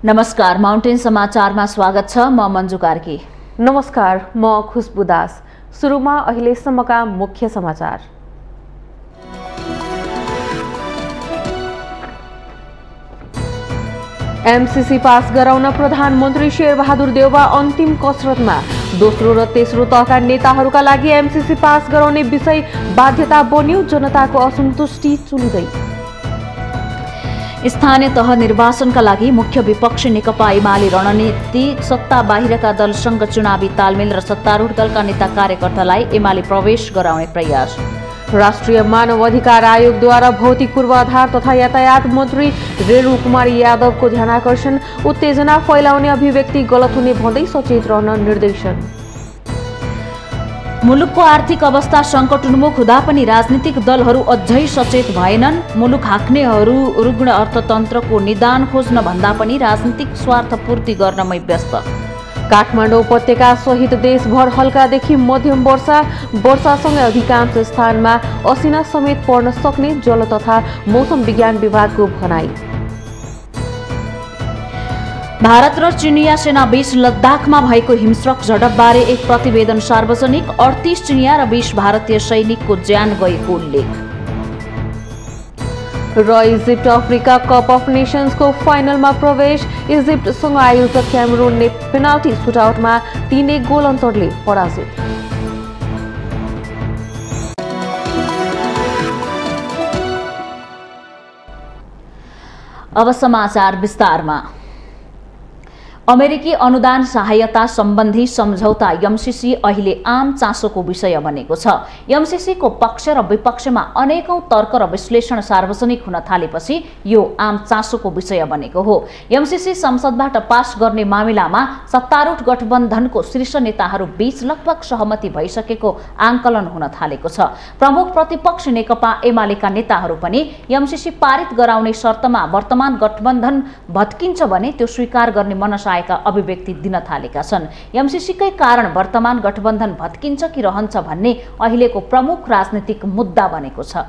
नमस्कार, माउन्टेन समाचारमा स्वागत छ। म मञ्जु कार्की। नमस्कार, म खुशबु दास। सुरुमा अहिलेसम्मका मुख्य समाचार। एमसीसी पास गराउन प्रधानमन्त्री शेरबहादुर देउबा अन्तिम कसरतमा। दोस्रो र तेस्रो तहका नेताहरूका लागि एमसीसी पास गराउने विषय बाध्यता बन्यो, जनताको असन्तुष्टि चुलिँदै। स्थानीय तह निर्वाचनका लागि मुख्य विपक्षी नेकपा एमाले रणनीति, सत्ता बाहिरका दलसँग चुनावी तालमेल र सत्तारूढ दलका नेता कार्यकर्तालाई एमाले प्रवेश गराउने प्रयास। राष्ट्रिय मानव अधिकार आयोगद्वारा भौतिक पूर्वाधार तथा यातायात मन्त्री रेणु कुमारी यादवको ध्यानाकर्षण। उत्तेजना फैलाउने अभिव्यक्ति गलत हुने भन्दै सचेत रहन निर्देशन। मुलुकको आर्थिक अवस्था सङ्कटोन्मुख हुँदा पनि राजनीतिक दलहरू अझै सचेत भएनन्। मुलुक हाँक्नेहरू रुग्ण अर्थतन्त्रको निदान खोज्न भन्दा पनि राजनीतिक स्वार्थ पूर्ति गर्नमै व्यस्त। काठमाडौँ उपत्यका सहित देशभर हल्कादेखि मध्यम वर्षासँगै अधिकांश स्थानमा असिना समेत पर्न सक्ने जल तथा मौसम विज्ञान विभागको भनाई। भारत र चिनिया सेना बीच लद्दाखमा भएको हिंस्रक झडपबारे एक प्रतिवेदन सार्वजनिक। 38 चिनिया र 20 भारतीय सैनिकको ज्यान गएको उल्लेख। र इजिप्ट अफ्रिका कप अफ नेसन्सको फाइनलमा प्रवेश। इजिप्टसँग आयोजक क्यामेरुनले पेनाल्टी सुटआउटमा 3-1 गोल अन्तरले पराजित। अब समाचार विस्तारमा। अमेरिकी अनुदान सहायता सम्बन्धी सम्झौता एमसीसी अहिले आम चासोको विषय बनेको छ। एमसीसीको पक्ष र विपक्षमा अनेकौं तर्क र विश्लेषण सार्वजनिक हुन थालेपछि यो आम चासोको विषय बनेको हो। एमसीसी संसदबाट पास गर्ने मामिलामा सत्तारूढ गठबन्धनको शीर्ष नेताहरू बीच लगभग सहमति भइसकेको आंकलन हुन थालेको छ। प्रमुख प्रतिपक्ष नेकपा एमालेका नेताहरू पनि एमसीसी पारित गराउने शर्तमा वर्तमान गठबन्धन भत्किन्छ भने त्यो स्वीकार गर्ने मनसा अभिव्यक्ति दिन थालेका छन्। एमसीसीकै कारण वर्तमान गठबन्धन भत्किन्छ कि रहन्छ भन्ने अहिलेको प्रमुख राजनीतिक मुद्दा बनेको छ।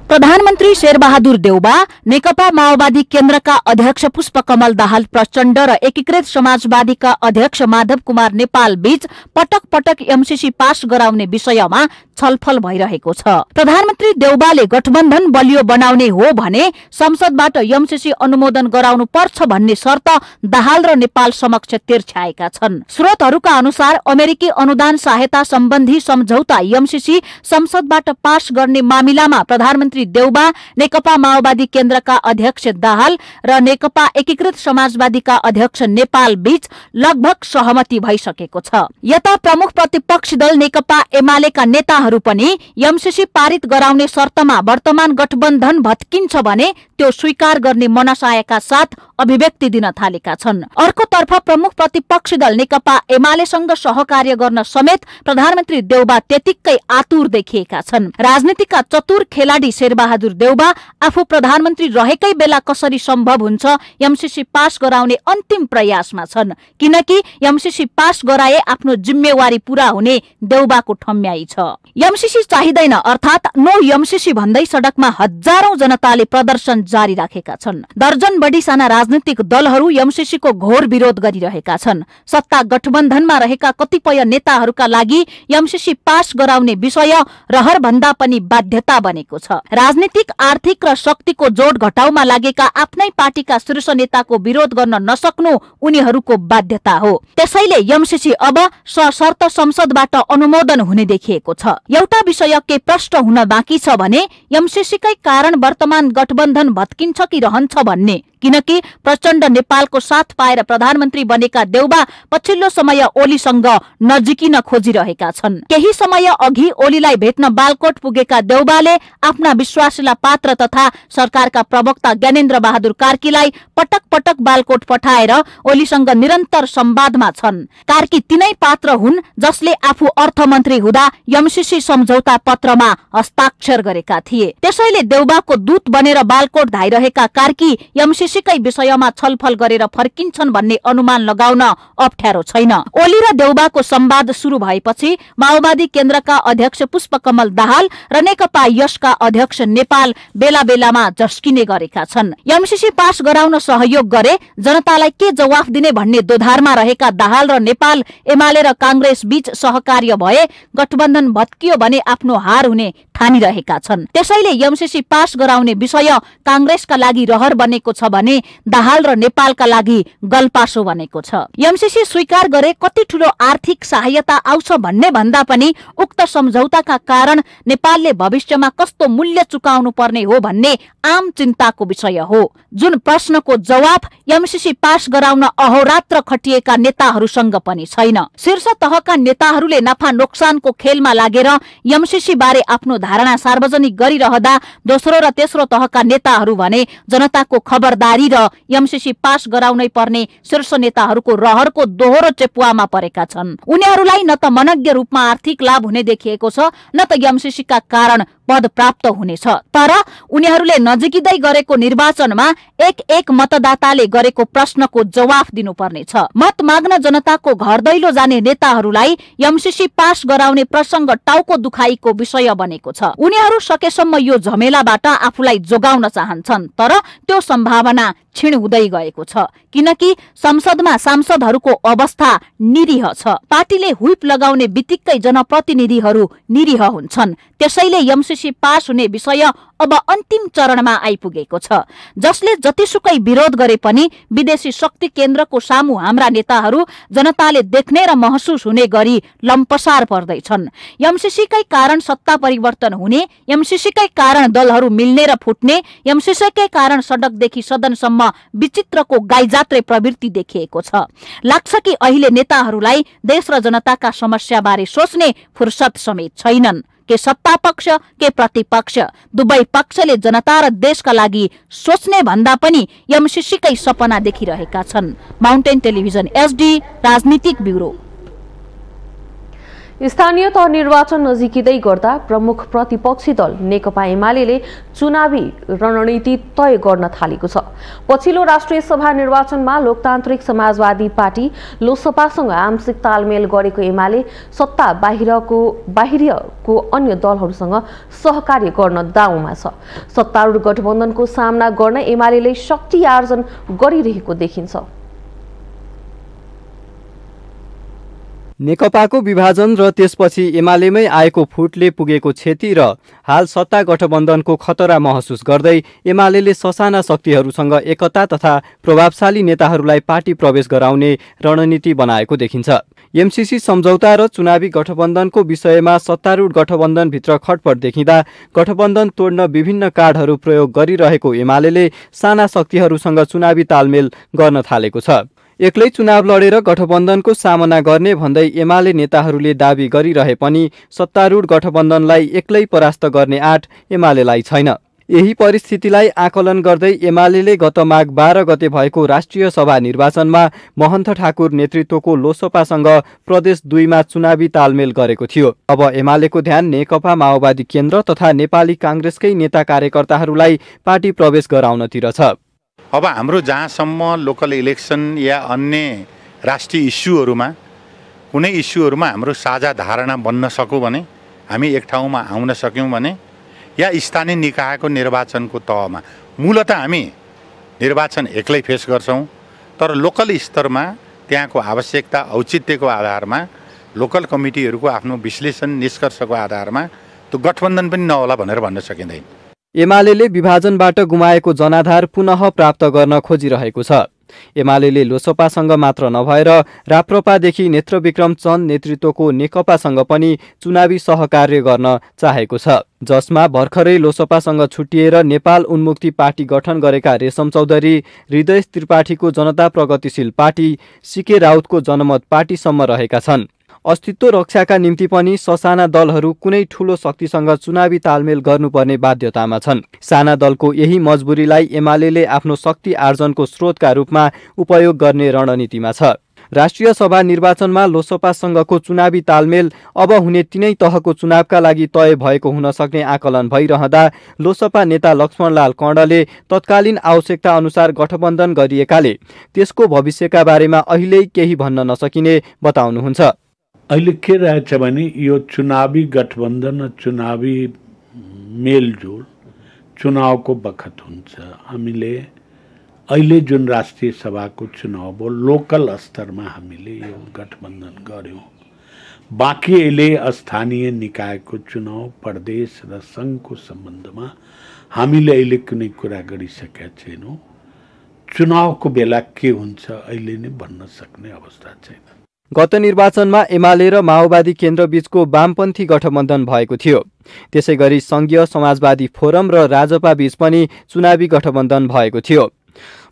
प्रधानमन्त्री शेरबहादुर देउबा, नेकपा माओवादी केन्द्रका अध्यक्ष पुष्पकमल दाहाल प्रचण्ड र एकीकृत समाजवादीका अध्यक्ष माधव कुमार नेपाल बीच पटक पटक एमसीसी पास गराउने विषयमा छलफल भइरहेको छ। प्रधानमन्त्री देउबाले गठबन्धन बलियो बनाउने हो भने संसदबाट एमसीसी अनुमोदन गराउनु पर्छ भन्ने शर्त दाहाल र नेपाल समक्ष तिर्छाएका छन्। स्रोतहरूका अनुसार अमेरिकी अनुदान सहायता सम्बन्धी सम्झौता एमसीसी संसदबाट पास गर्ने मामिलामा प्रधानमन्त्री देउबा, नेकपा माओवादी केन्द्रका अध्यक्ष दाहाल र नेकपा एकीकृत समाजवादीका अध्यक्ष नेपाल बीच लगभग सहमति भइसकेको छ। यता प्रमुख प्रतिपक्षी दल नेकपा एमालेका नेताहरू पनि एमसीसी पारित गराउने शर्तमा वर्तमान गठबन्धन भत्किन्छ भने त्यो स्वीकार गर्ने मनसायका साथ अभिव्यक्ति दिन थालेका छन्। अर्कोतर्फ प्रमुख प्रतिपक्षी दल नेकपा एमालेसँग सहकार्य गर्न समेत प्रधानमन्त्री देउबा त्यतिकै आतुर देखिएका छन्। राजनीतिका चतुर खेलाडी शेरबहादुर देउबा आफू प्रधानमन्त्री रहेकै बेला कसरी सम्भव हुन्छ एमसीसी पास गराउने अन्तिम प्रयासमा छन्, किनकि एमसीसी पास गराए आफ्नो जिम्मेवारी पूरा हुने देउबाको ठम्याई छ। एमसीसी चाहिँदैन अर्थात नो एमसीसी भन्दै सडकमा हजारौं जनताले प्रदर्शन जारी राखेका छन्। दर्जन बढी साना राजनीतिक दलहरू एमसीसीको घोर विरोध गरिरहेका छन्। सत्ता गठबन्धनमा रहेका कतिपय नेताहरूका लागि एमसीसी पास गराउने विषय रहर भन्दा पनि बाध्यता बनेको छ। राजनीतिक, आर्थिक र शक्तिको जोड घटाउमा लागेका आफ्नै पार्टीका शीर्ष नेताको विरोध गर्न नसक्नु उनीहरूको बाध्यता हो। त्यसैले एमसीसी अब सशर्त संसदबाट अनुमोदन हुने देखिएको छ। एउटा विषय के प्रश्न हुन बाँकी छ भने एमसीसीकै कारण वर्तमान गठबन्धन भत्किन्छ कि रहन्छ भन्ने, किनकि प्रचण्ड नेपालको साथ पाएर प्रधानमन्त्री बनेका देउबा पछिल्लो समय ओलीसँग नजिकिन खोजिरहेका छन्। केही समय अघि ओलीलाई भेट्न बालकोट पुगेका देउबाले आफ्ना विश्वासिला पात्र तथा सरकारका प्रवक्ता ज्ञानेन्द्र बहादुर कार्कीलाई पटक पटक बालकोट पठाएर ओलीसँग निरन्तर संवादमा छन्। कार्की तिनै पात्र हुन् जसले आफू अर्थमन्त्री हुँदा एमसीसी सम्झौता पत्रमा हस्ताक्षर गरेका थिए। त्यसैले देउबाको दूत बनेर बालकोट धाइरहेका कार्की एमसीसी एमसीसीकै विषयमा छलफल गरेर फर्किन्छन् भन्ने अनुमान लगाउन अप्ठ्यारो छैन। ओली र देउबाको संवाद सुरु भएपछि माओवादी केन्द्रका अध्यक्ष पुष्पकमल दाहाल र नेकपा यशका अध्यक्ष नेपाल बेला बेलामा झस्किने गरेका छन्। एमसीसी पास गराउन सहयोग गरे जनतालाई के जवाफ दिने भन्ने दोधारमा रहेका दाहाल र नेपाल एमाले र कांग्रेस बीच सहकार्य भए गठबन्धन भत्कियो भने आफ्नो हार हुने ठानिरहेका छन्। त्यसैले एमसीसी पास गराउने विषय कांग्रेसका लागि रहर बनेको छ भने दाहाल र नेपालका लागि गलपासो बनेको छ। एमसीसी स्वीकार गरे कति ठूलो आर्थिक सहायता आउँछ भन्ने भन्दा पनि उक्त सम्झौताका कारण नेपालले भविष्यमा कस्तो मूल्य चुकाउनु पर्ने हो भन्ने आम चिन्ताको विषय हो, जुन प्रश्नको जवाफ एमसीसी पास गराउन अहोरात्र खटिएका नेताहरूसँग पनि छैन। शीर्ष तहका नेताहरूले नाफा नोक्सानको खेलमा लागेर एमसीसी बारे आफ्नो धारणा सार्वजनिक गरिरहँदा दोस्रो र तेस्रो तहका नेताहरू भने जनताको खबरदारी र एमसीसी पास गराउनै पर्ने शीर्ष नेताहरूको रहरको दोहोरो चेपुवामा परेका छन्। उनीहरूलाई न त मनज्ञ रूपमा आर्थिक लाभ हुने देखिएको छ न त एमसीसीका कारण पद प्राप्त हुनेछ। तर उनीहरूले नजिकै गरेको निर्वाचनमा एक मतदाताले गरेको प्रश्नको जवाफ दिनुपर्नेछ। मत माग्न जनताको घर दैलो जाने नेताहरूलाई एमसीसी पास गराउने प्रसंग टाउको दुखाइको विषय बनेको छ। उनीहरू सकेसम्म यो झमेलाबाट आफूलाई जोगाउन चाहन्छन्, तर त्यो सम्भावना क्षीण हुँदै गएको छ, किनकि संसदमा सांसदहरूको अवस्था निरीह छ। पार्टीले हुइप लगाउने बित्तिकै जनप्रतिनिधिहरू निरीह हुन्छन्। त्यसैले एमसीसी पास हुने विषय अब अन्तिम चरणमा आइपुगेको छ। जसले जतिसुकै विरोध गरे पनि विदेशी शक्ति केन्द्रको सामु हाम्रा नेताहरू जनताले देख्ने र महसुस हुने गरी लम्पसार पर्दैछन्। एमसीसीकै कारण सत्ता परिवर्तन हुने, एमसीसीकै कारण दलहरू मिल्ने र फुट्ने, एमसीसीकै कारण सडकदेखि सदनसम्म विचित्रको गाईजात्रे प्रवृत्ति देखिएको छ। लाग्छ कि अहिले नेताहरूलाई देश र जनताका समस्या बारे सोच्ने फुर्सद समेत छैनन्। के सत्ता पक्ष के प्रतिपक्ष दुवै पक्षले जनता र देशका लागि सोच्ने भन्दा पनि एमसीसीकै सपना देखिरहेका छन्। माउन्टेन टेलिभिजन एसडी राजनीतिक ब्युरो। स्थानीय तह निर्वाचन नजिकिँदै गर्दा प्रमुख प्रतिपक्षी दल नेकपा एमाले चुनावी रणनीति तय गर्न थालेको छ। पछिल्लो राष्ट्रिय सभा निर्वाचनमा लोकतान्त्रिक समाजवादी पार्टी लोकसभासँग आंशिक तालमेल गरेको एमाले सत्ता बाहिरको अन्य दलहरूसँग सहकार्य गर्न दाउमा छ। सत्तारूढ गठबन्धनको सामना गर्न एमाले शक्ति आर्जन गरिरहेको देखिन्छ। नेकपाको विभाजन र त्यसपछि एमालेमै आएको फुटले पुगेको क्षति र हाल सत्ता गठबन्धनको खतरा महसुस गर्दै एमाले ससाना शक्तिहरूसँग एकता तथा प्रभावशाली नेताहरूलाई पार्टी प्रवेश गराउने रणनीति बनाएको देखिन्छ। एमसीसी सम्झौता र चुनावी गठबन्धनको विषयमा सत्तारूढ गठबन्धनभित्र खटपट देखिँदा गठबन्धन तोड्न विभिन्न कार्डहरू प्रयोग गरिरहेको एमाले साना शक्तिहरूसँग चुनावी तालमेल गर्न थालेको छ। एक्लै चुनाव लडेर गठबन्धनको सामना गर्ने भन्दै एमाले नेताहरूले दाबी गरिरहे पनि सत्तारूढ गठबन्धनलाई एक्लै परास्त गर्ने आँट एमालेलाई छैन। यही परिस्थितिलाई आकलन गर्दै एमाले गत माघ 12 गते भएको राष्ट्रिय सभा निर्वाचनमा महन्त ठाकुर नेतृत्वको लोकसभासँग प्रदेश 2 मा चुनावी तालमेल गरेको थियो। अब एमालेको ध्यान नेकपा माओवादी केन्द्र तथा नेपाली कांग्रेसकै नेता कार्यकर्ताहरूलाई पार्टी प्रवेश गराउनतिर छ। अब हाम्रो जहाँसम्म लोकल इलेक्सन या अन्य राष्ट्रिय इस्युहरूमा कुनै इस्युहरूमा हाम्रो साझा धारणा बन्न सक्यो भने, हामी एक ठाउँमा आउन सक्यौँ भने, या स्थानीय निकायको निर्वाचनको तहमा मूलतः हामी निर्वाचन एक्लै फेस गर्छौँ, तर लोकल स्तरमा त्यहाँको आवश्यकता औचित्यको आधारमा लोकल कमिटीहरूको आफ्नो विश्लेषण निष्कर्षको आधारमा त्यो गठबन्धन पनि नहोला भनेर भन्न सकिँदैन। एमाले विभाजनबाट गुमाएको जनाधार पुनः प्राप्त गर्न खोजिरहेको छ। एमाले लोकसभासँग मात्र नभएर राप्रपादेखि नेत्रविक्रम चन्द नेतृत्वको नेकपासँग पनि चुनावी सहकार्य गर्न चाहेको छ, जसमा भर्खरै लोकसभासँग छुटिएर नेपाल उन्मुक्ति पार्टी गठन गरेका रेशम चौधरी, हृदय त्रिपाठीको जनता प्रगतिशील पार्टी, सीके राउतको जनमत पार्टीसम्म रहेका छन्। अस्तित्व रक्षाका निम्ति पनि ससाना दलहरू कुनै ठूलो शक्तिसँग चुनावी तालमेल गर्नुपर्ने बाध्यतामा छन्। साना दलको यही मजबुरीलाई एमाले आफ्नो शक्ति आर्जनको स्रोतका रूपमा उपयोग गर्ने रणनीतिमा छ। राष्ट्रिय सभा निर्वाचनमा लोकसभासँगको चुनावी तालमेल अब हुने तीनै तहको चुनावका लागि तय भएको हुन सक्ने आकलन भइरहँदा लोकसभा नेता लक्ष्मणलाल कणले तत्कालीन आवश्यकता अनुसार गठबन्धन गरिएकाले त्यसको भविष्यका बारेमा अहिले केही भन्न नसकिने बताउनुहुन्छ। अहिले के रहेछ भने यो चुनावी गठबन्धन, चुनावी मेलजोल चुनावको बखत हुन्छ। हामीले अहिले जुन राष्ट्रिय सभाको चुनाव भयो लोकल स्तरमा हामीले यो गठबन्धन गर्यौं। बाँकी अहिले स्थानीय निकायको चुनाव, प्रदेश र सङ्घको सम्बन्धमा हामीले अहिले कुनै कुरा गरिसकेका छैनौँ। चुनावको बेला के हुन्छ अहिले नै भन्न सक्ने अवस्था छैन। गत निर्वाचनमा एमाले र माओवादी केन्द्रबीचको वामपन्थी गठबन्धन भएको थियो। त्यसैगरी संघीय समाजवादी फोरम र राजपा बीच पनि चुनावी गठबन्धन भएको थियो।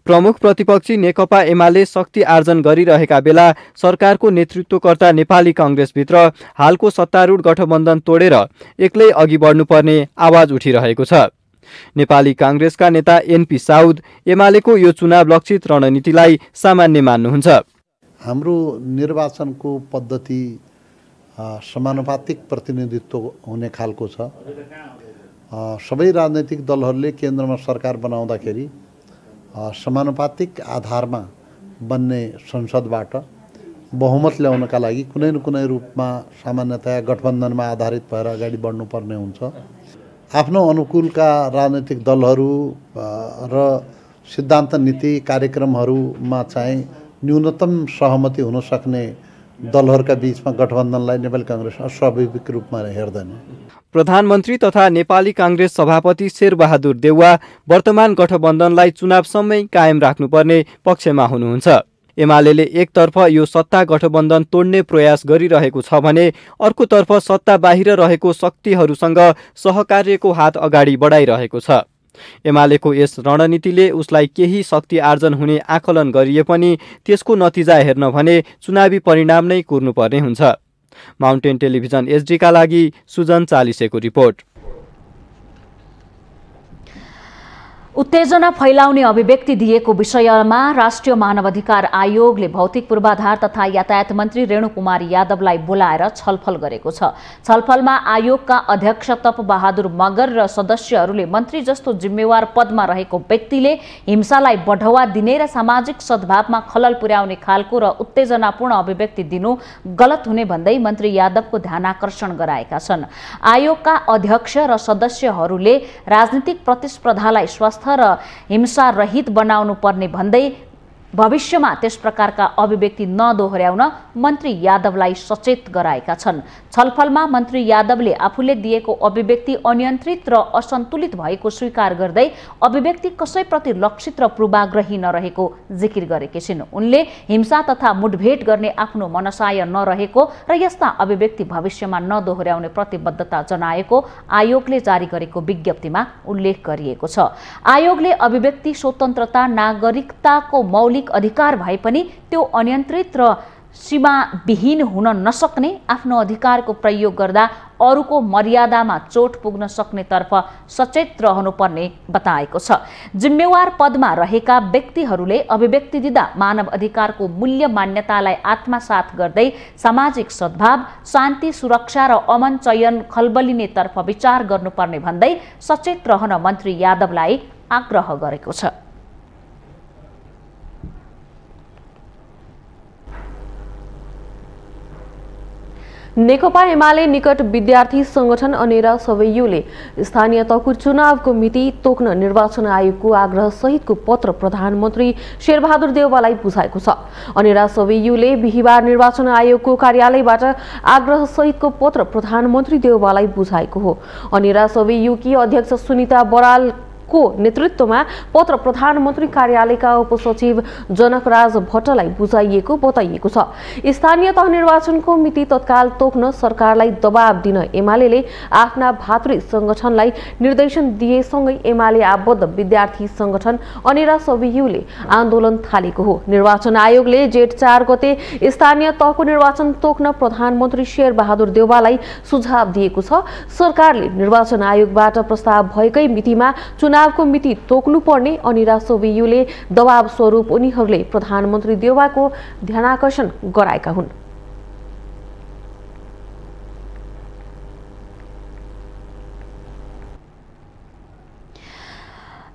प्रमुख प्रतिपक्षी नेकपा एमाले शक्ति आर्जन गरिरहेका बेला सरकारको नेतृत्वकर्ता नेपाली कांग्रेसभित्र हालको सत्तारूढ गठबन्धन तोडेर एक्लै अघि बढ्नुपर्ने आवाज उठिरहेको छ। नेपाली कांग्रेसका नेता एनपी साउद एमालेको यो चुनाव लक्षित रणनीतिलाई सामान्य मान्नुहुन्छ। हाम्रो निर्वाचनको पद्धति समानुपातिक प्रतिनिधित्व हुने खालको छ। सबै राजनैतिक दलहरूले केन्द्रमा सरकार बनाउँदाखेरि समानुपातिक आधारमा बन्ने संसदबाट बहुमत ल्याउनका लागि कुनै न कुनै रूपमा सामान्यतया गठबन्धनमा आधारित भएर अगाडि बढ्नुपर्ने हुन्छ। आफ्नो अनुकूलका राजनैतिक दलहरू र सिद्धान्त नीति कार्यक्रमहरूमा चाहिँ न्यूनतम सहमति हुन सक्ने दलहरूका बीचमा गठबन्धनलाई नेपाली कांग्रेस अस्वाभाविक रूपमा हेर्दैन। प्रधानमन्त्री तथा नेपाली कांग्रेस सभापति शेरबहादुर देउवा वर्तमान गठबन्धनलाई चुनावसम्मै कायम राख्नुपर्ने पक्षमा हुनुहुन्छ। एमालेले एकतर्फ यो सत्ता गठबन्धन तोड्ने प्रयास गरिरहेको छ भने अर्कोतर्फ सत्ता बाहिर रहेको शक्तिहरूसँग सहकार्यको हात अगाडि बढाइरहेको छ। एमालेको यस रणनीतिले उसलाई केही शक्ति आर्जन हुने आकलन गरिए पनि त्यसको नतिजा हेर्न भने चुनावी परिणाम नै कुर्नुपर्ने हुन्छ। माउन्टेन टेलिभिजन एसडी का लागि सुजन चालिसेको रिपोर्ट। उत्तेजना फैलाउने अभिव्यक्ति दिएको विषयमा राष्ट्रिय मानवाधिकार आयोगले भौतिक पूर्वाधार तथा यातायात मन्त्री रेणु कुमारी यादवलाई बोलाएर छलफल गरेको छ। छलफलमा आयोगका अध्यक्ष तप बहादुर मगर र सदस्यहरूले मन्त्री जस्तो जिम्मेवार पदमा रहेको व्यक्तिले हिंसालाई बढावा दिने र सामाजिक सद्भावमा खलल पुर्याउने खालको र उत्तेजनापूर्ण अभिव्यक्ति दिनु गलत हुने भन्दै मन्त्री यादवको ध्यानाकर्षण गराएका छन्। आयोगका अध्यक्ष र सदस्यहरूले राजनीतिक प्रतिस्पर्धालाई स्वस्थ र हिंसा रहित बनाउनु पर्ने भन्दै भविष्यमा त्यस प्रकारका अभिव्यक्ति नदोहोर्याउन मन्त्री यादवलाई सचेत गराएका छन्। छलफलमा मन्त्री यादवले आफूले दिएको अभिव्यक्ति अनियन्त्रित र असन्तुलित भएको स्वीकार गर्दै अभिव्यक्ति कसैप्रति लक्षित र पूर्वाग्रही नरहेको जिकिर गरेकी छिन्। उनले हिंसा तथा मुठभेड गर्ने आफ्नो मनसाय नरहेको र यस्ता अभिव्यक्ति भविष्यमा नदोहोर्याउने प्रतिबद्धता जनाएको आयोगले जारी गरेको विज्ञप्तिमा उल्लेख गरिएको छ। आयोगले अभिव्यक्ति स्वतन्त्रता नागरिकताको मौलिक अधिकार भए पनि त्यो अनियन्त्रित र सीमाविहीन हुन नसक्ने आफ्नो अधिकारको प्रयोग गर्दा अरूको मर्यादामा चोट पुग्न सक्नेतर्फ सचेत रहनुपर्ने बताएको छ। जिम्मेवार पदमा रहेका व्यक्तिहरूले अभिव्यक्ति दिँदा मानव अधिकारको मूल्य मान्यतालाई आत्मसात गर्दै सामाजिक सद्भाव, शान्ति, सुरक्षा र अमन चयन खलबलिनेतर्फ विचार गर्नुपर्ने भन्दै सचेत रहन मन्त्री यादवलाई आग्रह गरेको छ। नेकपा एमाले निकट विद्यार्थी संगठन अनेरा सवैयुले स्थानीय तहको चुनावको मिति तोक्न निर्वाचन आयोगको आग्रह सहितको पत्र प्रधानमन्त्री शेरबहादुर देउवालाई बुझाएको छ। अनेरा सवैयुले बिहिबार निर्वाचन आयोगको कार्यालयबाट आग्रह सहितको पत्र प्रधानमन्त्री देउवालाई बुझाएको हो। अनेरा सवैयुकी अध्यक्ष सुनिता बराल को नेतृत्वमा पत्र प्रधानमन्त्री कार्यालयका उपसचिव जनकराज भट्टलाई बुझाइएको बताइएको छ। स्थानीय तह निर्वाचनको मिति तत्काल तोक्न सरकारलाई दबाब दिन एमालेले आफ्ना भातृ संगठनलाई निर्देशन दिएसँगै एमाले आबद्ध विद्यार्थी संगठन अनेरा सवैयुले आन्दोलन थालेको हो। निर्वाचन आयोगले जेठ 4 गते स्थानीय तहको निर्वाचन तोक्न प्रधानमन्त्री शेरबहादुर देउवालाई सुझाव दिएको छ। सरकारले निर्वाचन आयोगबाट प्रस्ताव भएकै मितिमा चुनावको मिति तोक्नुपर्ने अनिरा सोबियुले दबाव स्वरूप उनीहरूले प्रधानमन्त्री देउवाको ध्यानाकर्षण गराएका हुन्।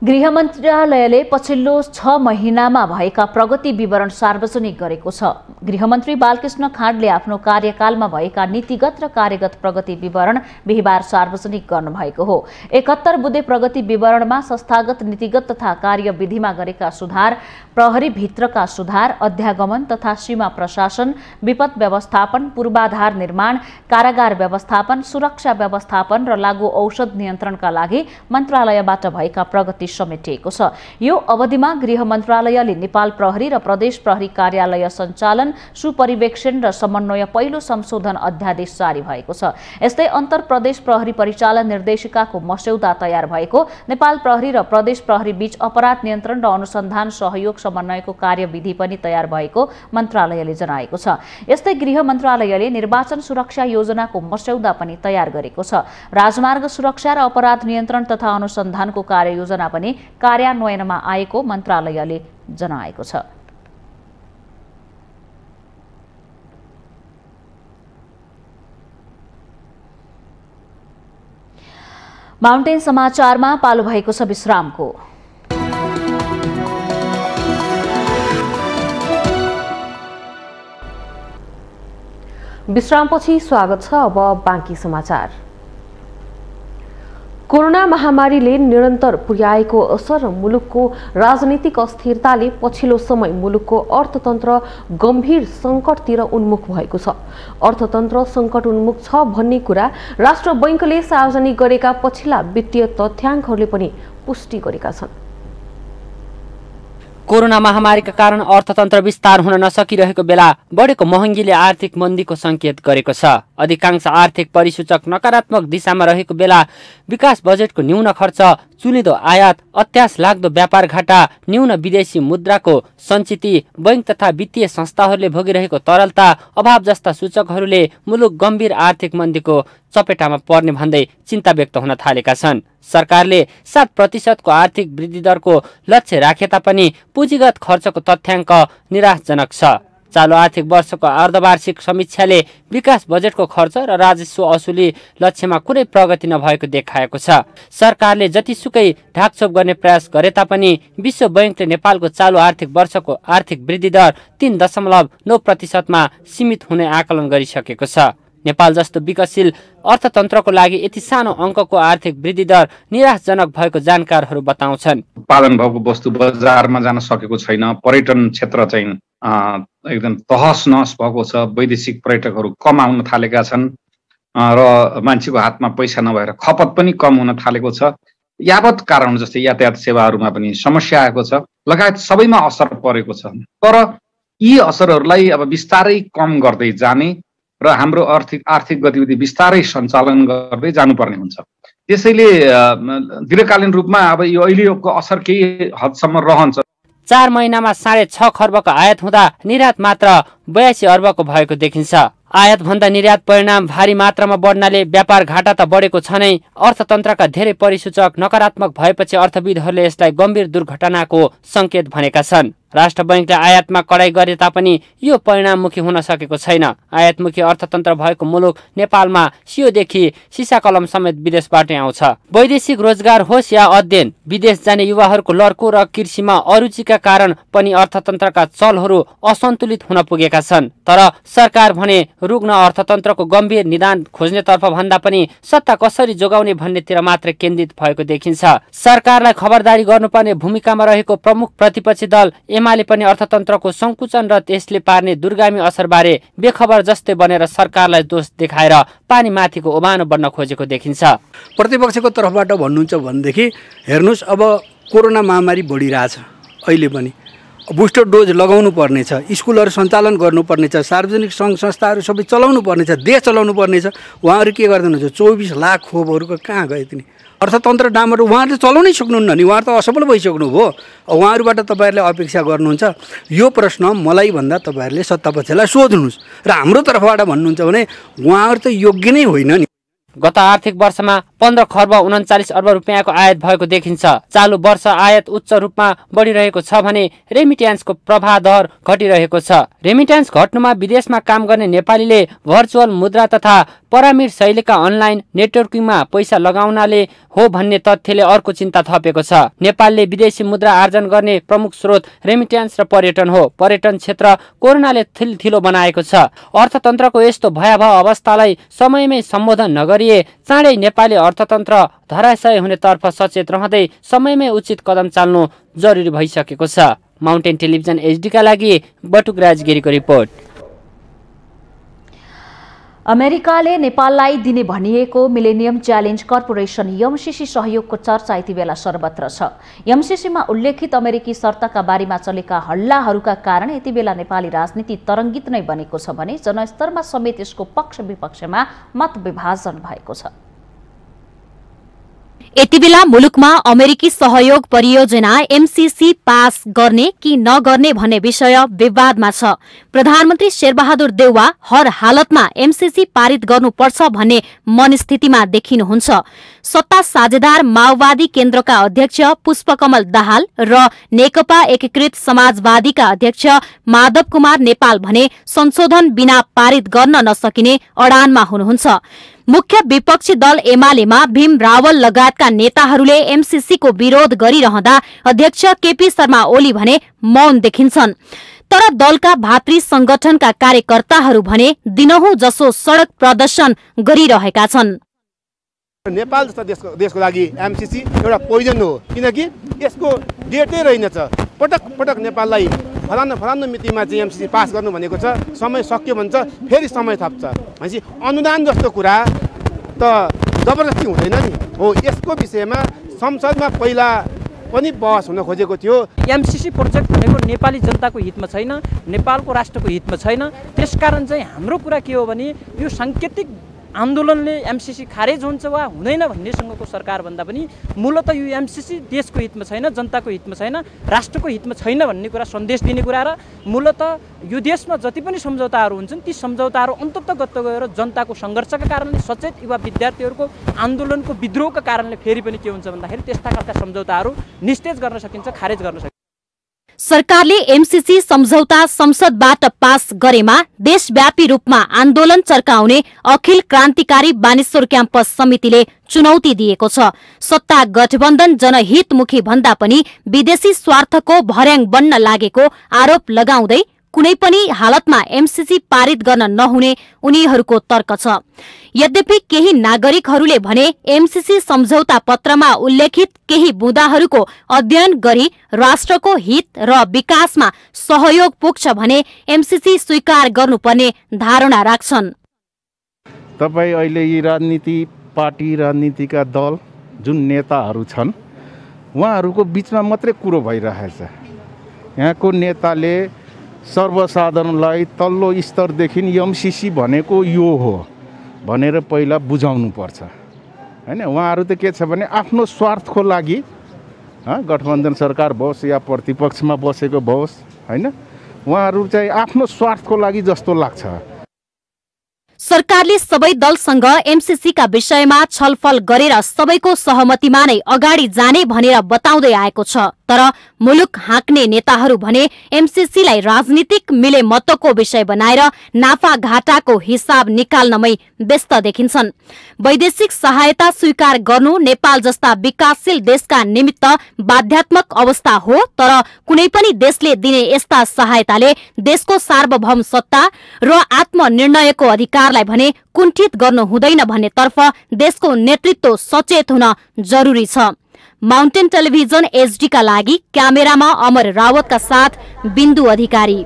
गृह मन्त्रालयले पछिल्लो 6 महिनामा भएका प्रगति विवरण सार्वजनिक गरेको छ। गृहमन्त्री बालकृष्ण खाँडले आफ्नो कार्यकालमा भएका नीतिगत र कार्यगत प्रगति विवरण बिहिबार सार्वजनिक गर्नुभएको हो। 71 बुँदे प्रगति विवरणमा संस्थागत नीतिगत तथा कार्यविधिमा गरेका सुधार, प्रहरी भित्रका सुधार, अध्यागमन तथा सीमा प्रशासन, विपद व्यवस्थापन, पूर्वाधार निर्माण, कारागार व्यवस्थापन, सुरक्षा व्यवस्थापन र लागू औषध नियन्त्रणका लागि मन्त्रालयबाट भएका प्रगति समेटिएको छ। यो अवधिमा गृह मन्त्रालयले नेपाल प्रहरी र प्रदेश प्रहरी कार्यालय सञ्चालन, सुपरिवेक्षण र समन्वय पहिलो संशोधन अध्यादेश जारी भएको छ। यस्तै अन्तर प्रदेश प्रहरी परिचालन निर्देशिकाको मस्यौदा तयार भएको, नेपाल प्रहरी र प्रदेश प्रहरी बीच अपराध नियन्त्रण र अनुसन्धान सहयोग समन्वयको कार्यविधि पनि तयार भएको मन्त्रालयले जनाएको छ। यस्तै गृह मन्त्रालयले निर्वाचन सुरक्षा योजनाको मस्यौदा पनि तयार गरेको छ। राजमार्ग सुरक्षा र अपराध नियन्त्रण तथा अनुसन्धानको कार्ययोजना पनि कार्यान्वयनमा आएको मन्त्रालयले जनाएको छ। माउन्टेन समाचारमा पालो भएको छ विश्रामको। विश्रामपछि स्वागत छ। अब बाँकी समाचार। कोरोना महामारीले निरन्तर पुर्याएको असर र मुलुकको राजनीतिक अस्थिरताले पछिल्लो समय मुलुकको अर्थतन्त्र गम्भीर सङ्कटतिर उन्मुख भएको छ। अर्थतन्त्र सङ्कट उन्मुख छ भन्ने कुरा राष्ट्र बैंकले सार्वजनिक गरेका पछिल्ला वित्तीय तथ्याङ्कहरूले पनि पुष्टि गरेका छन्। कोरोना महामारीका कारण अर्थतन्त्र विस्तार हुन नसकिरहेको बेला बढेको महँगीले आर्थिक मन्दीको सङ्केत गरेको छ। अधिकांश आर्थिक परिसूचक नकारात्मक दिशामा रहेको बेला विकास बजेटको न्यून खर्च, चुलिदो आयात, अत्यास लाग्दो व्यापार घाटा, न्यून विदेशी मुद्राको सञ्चिति, बैंक तथा वित्तीय संस्थाहरूले भोगिरहेको तरलता अभाव जस्ता सूचकहरूले मुलुक गम्भीर आर्थिक मन्दीको चपेटामा पर्ने भन्दै चिन्ता व्यक्त हुन थालेका छन्। सरकारले 7% को आर्थिक वृद्धि दरको लक्ष्य राखे तापनि पुँजीगत खर्चको तथ्याङ्क निराशजनक छ। चालु आर्थिक वर्षको अर्धवार्षिक समीक्षाले विकास बजेटको खर्च र राजस्व असुली लक्ष्यमा कुनै प्रगति नभएको देखाएको छ। सरकारले जतिसुकै ढाकछोप गर्ने प्रयास गरे तापनि विश्व बैंकले नेपालको चालु आर्थिक वर्षको आर्थिक वृद्धि दर 3.9% मा सीमित हुने आकलन गरिसकेको छ। नेपाल जस्तो विकसशील अर्थतन्त्रको लागि यति सानो अङ्कको आर्थिक वृद्धि दर निराशजनक भएको जानकारहरू बताउँछन्। उत्पादन भएको वस्तु बजारमा जान सकेको छैन। पर्यटन क्षेत्र चाहिँ एकदम तहस नहस भएको छ। वैदेशिक पर्यटकहरू कम आउन थालेका छन् र मान्छेको हातमा पैसा नभएर खपत पनि कम हुन थालेको छ। यावत कारण जस्तै यातायात सेवाहरूमा पनि समस्या आएको छ, लगायत सबैमा असर परेको छ। तर यी असरहरूलाई अब बिस्तारै कम गर्दै जाने र हाम्रो आर्थिक गतिविधि बिस्तारै सञ्चालन गर्दै जानुपर्ने हुन्छ। त्यसैले दीर्घकालीन रूपमा अब यो अहिलेको असर केही हदसम्म रहन्छ। 4 महिनामा 6.5 खर्बको आयात हुँदा निर्यात मात्र 82 अर्बको भएको देखिन्छ। आयात भन्दा निर्यात परिणाम भारी मात्रामा बढ्नाले व्यापार घाटा त बढेको छ नै, अर्थतन्त्रका धेरै परिसूचक नकारात्मक भएपछि अर्थविदहरूले यसलाई गम्भीर दुर्घटनाको सङ्केत भनेका छन्। राष्ट्र बैंकले आयातमा कडाई गरे तापनि यो परिणाममुखी हुन सकेको छैन। आयातमुखी अर्थतन्त्र भएको मुलुक नेपालमा सियोदेखि सिसा कलम समेत विदेशबाटै आउँछ। वैदेशिक रोजगार होस् या अध्ययन, विदेश जाने युवाहरूको लड्को र कृषिमा अरुचिका कारण पनि अर्थतन्त्रका चलहरू असन्तुलित हुन पुगेका छन्। तर सरकार भने रुग्ण अर्थतन्त्रको गम्भीर निदान खोज्नेतर्फ भन्दा पनि सत्ता कसरी जोगाउने भन्नेतिर मात्र केन्द्रित भएको देखिन्छ। सरकारलाई खबरदारी गर्नुपर्ने भूमिकामा रहेको प्रमुख प्रतिपक्षी दल एमाले पनि अर्थतन्त्रको संकुचन र त्यसले पार्ने दूरगामी असरबारे बेखबर जस्तै बनेर सरकारलाई दोष देखाएर पानी माथिको ओभानो बन्न खोजेको देखिन्छ। प्रतिपक्षको तर्फबाट भन्नुहुन्छ भनेदेखि हेर्नुहोस्, अब कोरोना महामारी बढिरहेछ, अहिले पनि बुस्टर डोज लगाउनु पर्नेछ, स्कुलहरू सञ्चालन गर्नुपर्नेछ, सार्वजनिक सङ्घ संस्थाहरू सबै चलाउनु पर्नेछ, देश चलाउनु पर्नेछ। उहाँहरू के गर्दैनुहुन्छ? 24 लाख खोपहरूको कहाँ गए तिनी? अर्थतन्त्र डामर उहाँहरूले चलाउनै सक्नुहुन्न नि, उहाँहरू त असफल भइसक्नु भयो। उहाँहरूबाट तपाईँहरूले अपेक्षा गर्नुहुन्छ? यो प्रश्न मलाई भन्दा तपाईँहरूले सत्तापक्षलाई सोध्नुहोस् र हाम्रो तर्फबाट भन्नुहुन्छ भने उहाँहरू त योग्य नै होइन नि। गत आर्थिक वर्षमा 15 खर्ब 39 अर्ब रुपियाँको आयात भएको देखिन्छ। चालु वर्ष आयात उच्च रूपमा बढिरहेको छ भने रेमिट्यान्सको प्रवाह दर घटिरहेको छ। रेमिट्यान्स घट्नुमा विदेशमा काम गर्ने नेपालीले भर्चुअल मुद्रा तथा परामिड शैलीका अनलाइन नेटवर्किङमा पैसा लगाउनाले हो भन्ने तथ्यले अर्को चिन्ता थपेको छ। नेपालले विदेशी मुद्रा आर्जन गर्ने प्रमुख स्रोत रेमिट्यान्स र पर्यटन हो। पर्यटन क्षेत्र कोरोनाले थिलो बनाएको छ। अर्थतन्त्रको यस्तो भयावह अवस्थालाई समयमै सम्बोधन नगरिए चाँडै नेपाली अर्थतन्त्र धराशय हुनेतर्फ सचेत रहँदै समयमै उचित कदम चाल्नु जरुरी भइसकेको छ। माउन्टेन टेलिभिजन HD का लागि बटुक राजगिरीको रिपोर्ट। अमेरिकाले नेपाललाई दिने भनिएको मिलेनियम च्यालेन्ज कर्पोरेसन एमसीसी सहयोगको चर्चा यति बेला सर्वत्र छ। एमसीसीमा उल्लेखित अमेरिकी शर्तका बारेमा चलेका हल्लाहरूका कारण यति बेला नेपाली राजनीति तरङ्गित नै बनेको छ भने जनस्तरमा समेत यसको पक्ष विपक्षमा मत विभाजन भएको छ। यति बेला मुलुकमा अमेरिकी सहयोग परियोजना एमसीसी पास गर्ने कि नगर्ने भन्ने विषय विवादमा छ। प्रधानमन्त्री शेरबहादुर देउवा हर हालतमा एमसीसी पारित गर्नुपर्छ भन्ने मनस्थितिमा देखिनुहुन्छ। सत्ता साझेदार माओवादी केन्द्रका अध्यक्ष पुष्पकमल दाहाल र नेकपा एकीकृत समाजवादीका अध्यक्ष माधव कुमार नेपाल भने संशोधन बिना पारित गर्न नसकिने अडानमा हुनुहुन्छ। मुख्य विपक्षी दल एमालेमा भीम रावल लगायतका नेताहरूले एमसीसीको विरोध गरिरहँदा अध्यक्ष केपी शर्मा ओली भने मौन देखिन्छन्। तर दलका भातृ संगठनका कार्यकर्ताहरू भने दिनहुँ जसो सड़क प्रदर्शन गरिरहेका छन्। नेपाल जस्ता देशको लागि एमसीसी एउटा पोइजन हो, किनकि यसको डेटै रहेनछ। पटक पटक नेपाललाई फलानु मितिमा चाहिँ एमसीसी पास गर्नु भनेको छ, समय सक्यो भन्छ फेरि समय थप्छ। भनेपछि अनुदान जस्तो कुरा त जबरजस्ती हुँदैन नि हो। यसको विषयमा संसदमा पहिला पनि बहस हुन खोजेको थियो। एमसीसी प्रोजेक्ट भनेको नेपाली जनताको हितमा छैन, नेपालको राष्ट्रको हितमा छैन। त्यसकारण चाहिँ हाम्रो कुरा के हो भने यो सांकेतिक आन्दोलनले एमसीसी खारेज हुन्छ वा हुँदैन भन्नेसँगको सरकार भन्दा पनि मूलतः यो एमसीसी देशको हितमा छैन, जनताको हितमा छैन, राष्ट्रको हितमा छैन भन्ने कुरा सन्देश दिने कुरा र मूलतः यो देशमा जति पनि सम्झौताहरू हुन्छन् ती सम्झौताहरू अन्ततगत गएर जनताको सङ्घर्षका कारणले, सचेत युवा विद्यार्थीहरूको आन्दोलनको विद्रोहका कारणले फेरि पनि के हुन्छ भन्दाखेरि त्यस्ता खालका सम्झौताहरू निस्तेज गर्न सकिन्छ, खारेज गर्न सकिन्छ। सरकारले एमसीसी सम्झौता संसदबाट पास गरेमा देशव्यापी रूपमा आन्दोलन चर्काउने अखिल क्रान्तिकारी बानेश्वर क्याम्पस समितिले चुनौती दिएको छ। सत्ता गठबन्धन जनहितमुखी भन्दा पनि विदेशी स्वार्थको भर्याङ बन्न लागेको आरोप लगाउँदै कुनै पनि हालतमा एमसीसी पारित गर्न नहुने उनीहरूको तर्क छ। यद्यपि केही नागरिकहरूले भने एमसीसी सम्झौता पत्रमा उल्लेखित केही बुँदाहरूको अध्ययन गरी राष्ट्रको हित र विकासमा सहयोग पुग्छ भने एमसीसी स्वीकार गर्नुपर्ने धारणा राख्छन्। तपाईँ अहिले यी राजनीति पार्टी राजनीतिका दल जुन नेताहरू छन् उहाँहरूको बिचमा मात्रै कुरो भइरहेछ। यहाँको नेताले सर्वसाधारणलाई तल्लो स्तरदेखि एमसीसी भनेको यो हो भनेर पहिला बुझाउनु पर्छ हैन। उहाँहरू त के छ भने आफ्नो स्वार्थको लागि गठबन्धन सरकार होस् या प्रतिपक्षमा बसेको होस् हैन, उहाँहरू चाहिँ आफ्नो स्वार्थको लागि जस्तो लाग्छ। सरकारले सबै दलसँग एमसीसीका विषयमा छलफल गरेर सबैको सहमतिमा नै अगाडि जाने भनेर बताउँदै आएको छ। तर मुलुक हाँक्ने नेताहरू भने एमसीसीलाई राजनीतिक मिलेमत्तको विषय बनाएर नाफा घाटाको हिसाब निकाल्नमै व्यस्त देखिन्छन्। वैदेशिक सहायता स्वीकार गर्नु नेपाल जस्ता विकासशील देशका निमित्त बाध्यात्मक अवस्था हो, तर कुनै पनि देशले दिने यस्ता सहायताले देशको सार्वभौम सत्ता र आत्मनिर्णयको अधिकारलाई भने कुण्ठित गर्नु हुँदैन भन्नेतर्फ देशको नेतृत्व सचेत हुन जरुरी छ। माउन्टेन टेलिभिजन HD का लागि क्यामेरामा अमर रावतका साथ बिन्दु अधिकारी।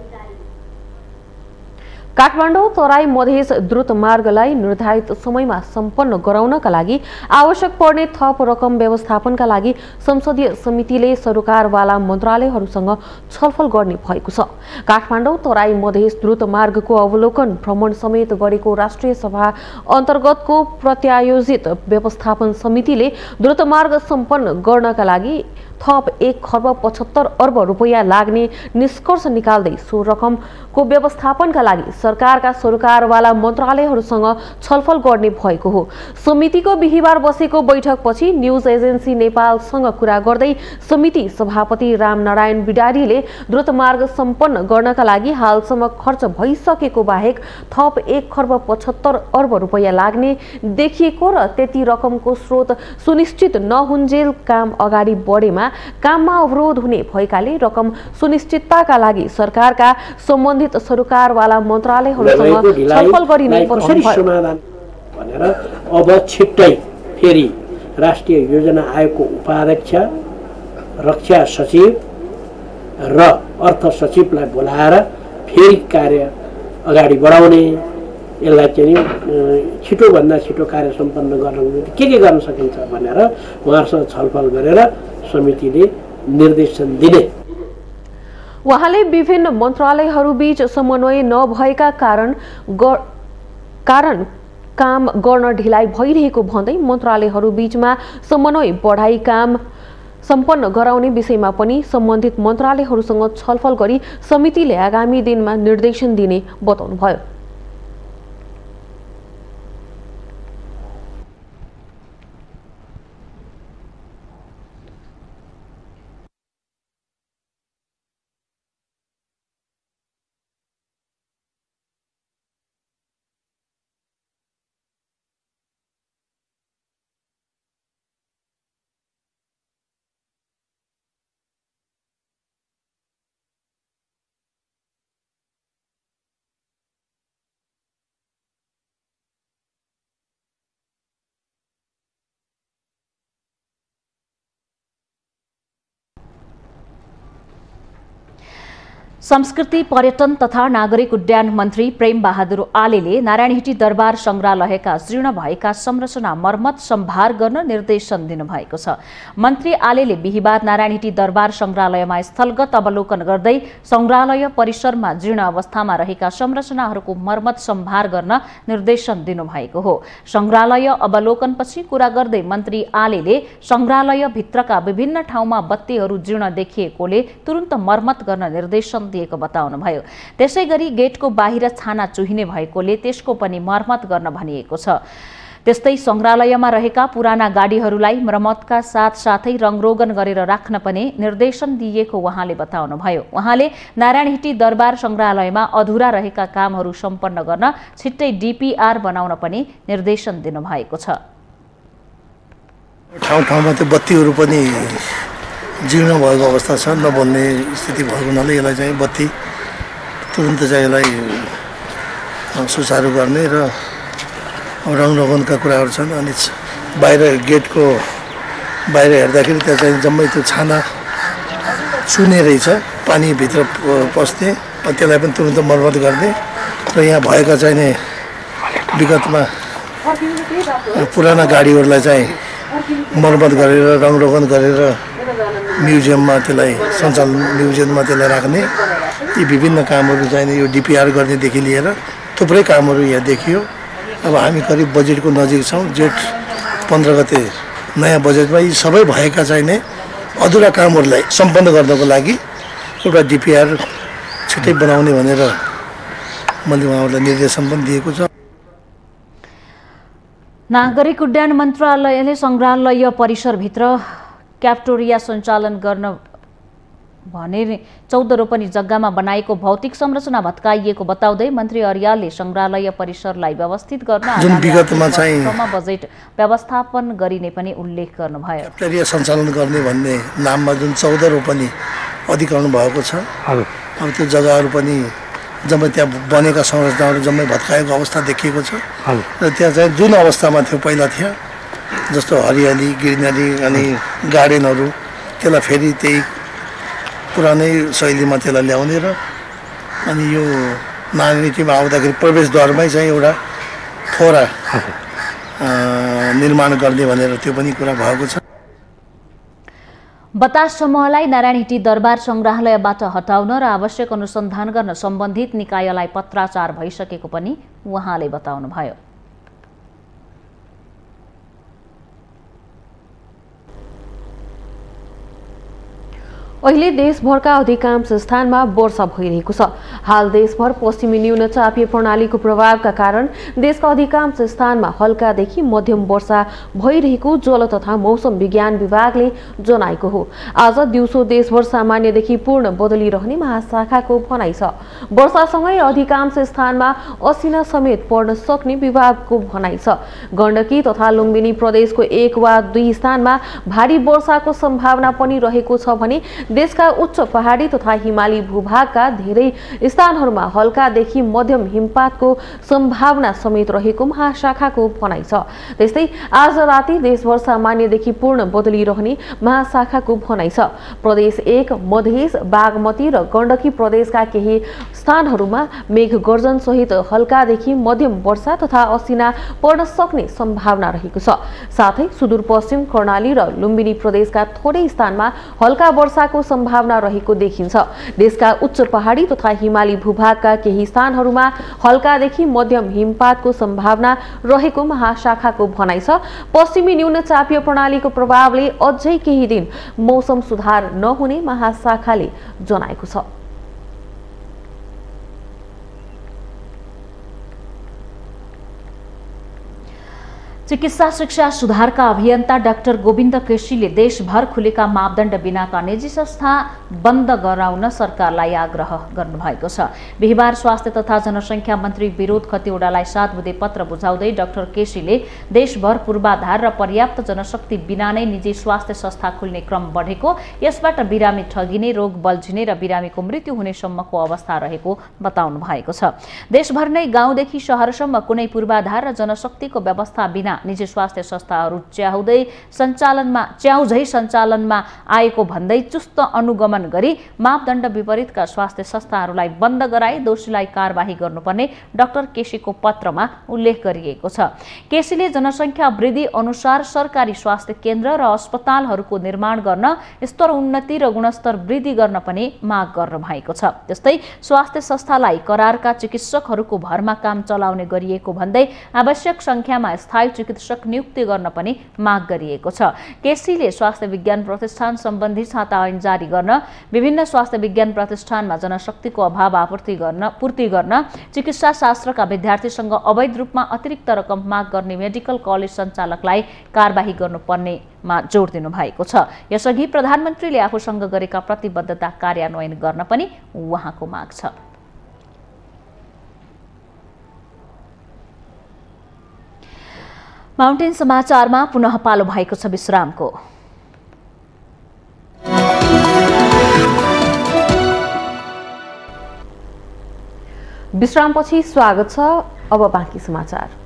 काठमाडौँ तराई मधेस द्रुत मार्गलाई निर्धारित समयमा सम्पन्न गराउनका लागि आवश्यक पर्ने थप रकम व्यवस्थापनका लागि संसदीय समितिले सरकारवाला मन्त्रालयहरूसँग छलफल गर्ने भएको छ। काठमाडौँ तराई मधेस द्रुत मार्गको अवलोकन भ्रमण समेत गरेको राष्ट्रिय सभा अन्तर्गतको प्रत्यायोजित व्यवस्थापन समितिले द्रुत मार्ग सम्पन्न गर्नका लागि थप 1,75 अर्ब रुपैयाँ लाग्ने निष्कर्ष निकाल्दै सो रकमको व्यवस्थापनका लागि सरकारका सरोकारवाला मन्त्रालयहरूसँग छलफल गर्ने भएको हो। समितिको बिहिबार बसेको बैठकपछि न्युज एजेन्सी नेपालसँग कुरा गर्दै समिति सभापति रामनारायण बिडारीले द्रुत मार्ग सम्पन्न गर्नका लागि हालसम्म खर्च भइसकेको बाहेक थप 1,75 अर्ब रुपैयाँ लाग्ने देखिएको र त्यति रकमको स्रोत सुनिश्चित नहुन्जेल काम अगाडि बढेमा काममा अवरोध हुने भएकाले रकम सुनिश्चितताका लागि सरकारका सम्बन्धित सरोकारवाला मन्त्रालयहरूसँग छलफल गरिने बताउनुभयो। भनेर अब छिट्टै फेरि राष्ट्रिय योजना आयोगको उपाध्यक्ष, रक्षा सचिव र अर्थ सचिवलाई बोलाएर फेरि कार्य अगाडि बढाउने, यसलाई चाहिँ छिटोभन्दा छिटो कार्य सम्पन्न गर्नको निम्ति के गर्न सकिन्छ भनेर उहाँहरूसँग छलफल गरेर समितिले निर्देशन दिने। उहाँले विभिन्न मन्त्रालयहरूबीच समन्वय नभएका कारण काम गर्न ढिलाइ भइरहेको भन्दै मन्त्रालयहरूबीचमा समन्वय बढाई काम सम्पन्न गराउने विषयमा पनि सम्बन्धित मन्त्रालयहरूसँग छलफल गरी समितिले आगामी दिनमा निर्देशन दिने बताउनुभयो। संस्कृति पर्यटन तथा नागरिक उड्डयन मन्त्री प्रेम बहादुर आलेले नारायणहिटी दरबार संग्रहालयका जीर्ण भएका संरचना मर्मत सम्भार गर्न निर्देशन दिनुभएको छ। मन्त्री आलेले बिहिबार नारायणहिटी दरबार संग्रहालयमा स्थलगत अवलोकन गर्दै संग्रहालय परिसरमा जीर्ण अवस्थामा रहेका संरचनाहरूको मर्मत सम्भार गर्न निर्देशन दिनुभएको हो। संग्रहालय अवलोकनपछि कुरा गर्दै मन्त्री आलेले संग्रहालय भित्रका विभिन्न ठाउँमा बत्तीहरू जीर्ण देखिएकोले तुरुन्त मर्मत गर्न निर्देशन दिएको बताउनुभयो। त्यसैगरी गेटको बाहिर छाना चुहिने भएकोले त्यसको पनि मर्मत गर्न भनिएको छ। त्यस्तै संग्रहालयमा रहेका पुराना गाडीहरूलाई मर्मतका साथसाथै रङरोगन गरेर राख्न पनि निर्देशन दिएको उहाँले बताउनुभयो। उहाँले नारायणहिटी दरबार संग्रहालयमा अधुरा रहेका कामहरू सम्पन्न गर्न छिट्टै डीपीआर बनाउन पनि निर्देशन दिनुभएको छ। ठाउँमा त्यो बत्तीहरू पनि जीर्ण भएको अवस्था छ, नबन्ने स्थिति भएको हुनाले यसलाई चाहिँ बत्ती तुरुन्त चाहिँ यसलाई सुचारू गर्ने र रङरोगनका कुराहरू छन्। अनि बाहिर गेटको बाहिर हेर्दाखेरि त्यहाँ चाहिँ जम्मै त्यो छाना चुने रहेछ, पानीभित्र पस्ने, त्यसलाई पनि तुरुन्त मर्मत गर्ने र यहाँ भएका चाहिँ विगतमा पुराना गाडीहरूलाई चाहिँ मर्मत गरेर रङरोगन गरेर म्युजियममा त्यसलाई सञ्चालन म्युजियममा त्यसलाई राख्ने, यी विभिन्न कामहरू चाहिँ यो डीपीआर गर्नेदेखि लिएर थुप्रै कामहरू यहाँ देखियो। अब हामी करिब बजेटको नजिक छौँ। जेठ 15 गते नयाँ बजेटमा यी सबै भएका चाहिने अधुरा कामहरूलाई सम्पन्न गर्नको लागि एउटा डीपीआर छिट्टै बनाउने भनेर मैले उहाँहरूलाई निर्देशन पनि दिएको छ। नागरिक उड्डयन मन्त्रालयले संग्रहालय परिसरभित्र क्याप्टोरिया सञ्चालन गर्न भने 14 रोपनी जग्गामा बनाएको भौतिक संरचना भत्काइएको बताउँदै मन्त्री अर्यालले संग्रहालय परिसरलाई व्यवस्थित गर्न विगतमा चाहिँ बजेट व्यवस्थापन गरिने पनि उल्लेख गर्नुभयो। क्याप्टोरिया सञ्चालन गर्ने भन्ने नाममा जुन 14 रोपनी अधिकरण भएको छ, अब त्यो जग्गाहरू पनि जम्मै त्यहाँ बनेका संरचनाहरू जम्मै भत्काएको अवस्था देखिएको छ र त्यहाँ चाहिँ जुन अवस्थामा थियो पहिला थियो जस्तो हरियाली ग्रिनरी अनि गार्डनहरू, त्यसलाई फेरि त्यही पुरानै शैलीमा त्यसलाई ल्याउने र अनि यो नारायणहिटीमा आउँदाखेरि प्रवेशद्वारमै चाहिँ एउटा फोरा निर्माण गर्ने भनेर त्यो पनि कुरा भएको छ। बतास समूहलाई नारायणहिटी दरबार संग्रहालयबाट हटाउन र आवश्यक अनुसन्धान गर्न सम्बन्धित निकायलाई पत्राचार भइसकेको पनि उहाँले बताउनुभयो। अहिले देशभरका अधिकांश स्थानमा वर्षा भइरहेको छ। हाल देशभर पश्चिमी न्यूनचापीय प्रणालीको प्रभावका कारण देशका अधिकांश स्थानमा हल्कादेखि मध्यम वर्षा भइरहेको जल तथा मौसम विज्ञान विभागले जनाएको हो। आज दिउँसो देशभर सामान्यदेखि पूर्ण बदली रहने महाशाखाको भनाइ छ। वर्षासँगै अधिकांश स्थानमा असिना समेत पर्न सक्ने विभागको भनाइ छ। गण्डकी तथा लुम्बिनी प्रदेशको 1 वा 2 स्थानमा भारी वर्षाको सम्भावना पनि रहेको छ भने देशका उच्च पहाडी तथा हिमाली भूभागका धेरै स्थानहरूमा हल्कादेखि मध्यम हिमपातको सम्भावना समेत रहेको महाशाखाको भनाइ छ। त्यस्तै आज राति देशभर सामान्यदेखि पूर्ण बदली रहने महाशाखाको भनाइ छ। प्रदेश 1 मधेस, बागमती र गण्डकी प्रदेशका केही स्थानहरूमा मेघ गर्जन सहित हल्कादेखि मध्यम वर्षा तथा असिना पर्न सक्ने सम्भावना रहेको छ। साथै सुदूरपश्चिम कर्णाली र लुम्बिनी प्रदेशका थोरै स्थानमा हल्का वर्षाको सम्भावना रहेको देखिन्छ। देशका उच्च पहाडी तथा हिमाली भूभागका केही स्थानहरूमा हल्कादेखि मध्यम हिमपातको सम्भावना रहेको महाशाखाको भनाइ छ। पश्चिमी न्यूनचापीय प्रणालीको प्रभावले अझै केही दिन मौसम सुधार नहुने महाशाखाले जनाएको छ। चिकित्सा शिक्षा सुधारका अभियन्ता डाक्टर गोविन्द केसीले देशभर खुलेका मापदण्ड बिनाका निजी संस्था बन्द गराउन सरकारलाई आग्रह गर्नुभएको छ। बिहिबार स्वास्थ्य तथा जनसङ्ख्या मन्त्री विरोध खतिवडालाई 7 बुँदे पत्र बुझाउँदै डाक्टर केसीले देशभर पूर्वाधार र पर्याप्त जनशक्ति बिना नै निजी स्वास्थ्य संस्था खुल्ने क्रम बढेको, यसबाट बिरामी ठगिने, रोग बल्झिने र बिरामीको मृत्यु हुनेसम्मको अवस्था रहेको बताउनु भएको छ। देशभर नै गाउँदेखि शहरसम्म कुनै पूर्वाधार र जनशक्तिको व्यवस्था बिना निजी स्वास्थ्य संस्थाहरू च्याउझै सञ्चालनमा आएको भन्दै चुस्त अनुगमन गरी मापदण्ड विपरीतका स्वास्थ्य संस्थाहरूलाई बन्द गराई दोषीलाई कारबाही गर्नुपर्ने डाक्टर केसीको पत्रमा उल्लेख गरिएको छ। केसीले जनसङ्ख्या वृद्धि अनुसार सरकारी स्वास्थ्य केन्द्र र अस्पतालहरूको निर्माण गर्न, स्तर उन्नति र गुणस्तर वृद्धि गर्न पनि माग गर्नु भएको छ। त्यस्तै स्वास्थ्य संस्थालाई करारका चिकित्सकहरूको भरमा काम चलाउने गरिएको भन्दै आवश्यक संख्यामा स्थायी चिकित्सक नियुक्ति गर्न पनि माग गरिएको छ। केसीले स्वास्थ्य विज्ञान प्रतिष्ठान सम्बन्धी छाता ऐन जारी गर्न, विभिन्न स्वास्थ्य विज्ञान प्रतिष्ठानमा जनशक्तिको अभाव पूर्ति गर्न, चिकित्सा शास्त्रका विद्यार्थीसँग अवैध रूपमा अतिरिक्त रकम माग गर्ने मेडिकल कलेज सञ्चालकलाई कारबाही गर्नुपर्नेमा जोड दिनु भएको छ। यसअघि प्रधानमन्त्रीले आफूसँग गरेका प्रतिबद्धता कार्यान्वयन गर्न पनि उहाँको माग छ। माउन्टेन समाचारमा पुनः पालो भएको छ विश्रामको। विश्रामपछि स्वागत छ। अब बाँकी समाचार।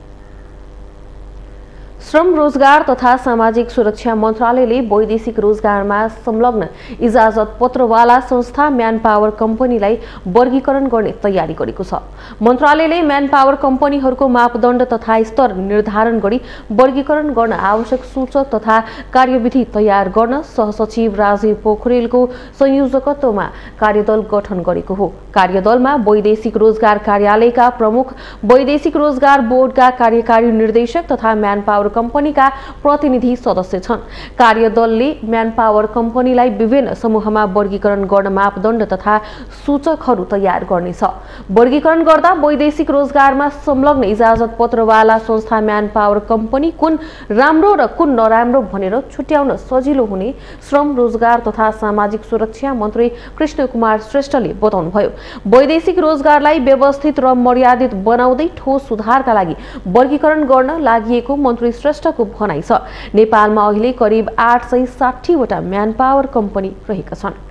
श्रम रोजगार तथा सामाजिक सुरक्षा मन्त्रालयले वैदेशिक रोजगारमा संलग्न इजाजत पत्रवाला संस्था म्यान पावर कम्पनीलाई वर्गीकरण गर्ने तयारी गरेको छ। मन्त्रालयले म्यान पावर कम्पनीहरूको मापदण्ड तथा स्तर निर्धारण गरी वर्गीकरण गर्न आवश्यक सूचक तथा कार्यविधि तयार गर्न सहसचिव राजीव पोखरेलको संयोजकत्वमा कार्यदल गठन गरेको हो। कार्यदलमा वैदेशिक रोजगार कार्यालयका प्रमुख, वैदेशिक रोजगार बोर्डका कार्यकारी निर्देशक तथा म्यान पावर कम्पनीका प्रतिनिधि सदस्य छन्। कार्यदलले म्यान पावर कम्पनीलाई विभिन्न समूहमा वर्गीकरण गर्न मापदण्ड तथा सूचकहरू तयार गर्नेछ। वर्गीकरण गर्दा वैदेशिक रोजगारमा संलग्न इजाजत पत्रवाला संस्था म्यान पावर कम्पनी कुन राम्रो र कुन नराम्रो भनेर छुट्याउन सजिलो हुने श्रम रोजगार तथा सामाजिक सुरक्षा मन्त्री कृष्ण कुमार श्रेष्ठले बताउनुभयो। वैदेशिक रोजगारलाई व्यवस्थित र मर्यादित बनाउँदै ठोस सुधारका लागि वर्गीकरण गर्न लागि मन्त्री श्रेष्ठको भनाइ छ। नेपालमा अहिले करिब 860 वटा म्यान पावर कम्पनी रहेका छन्।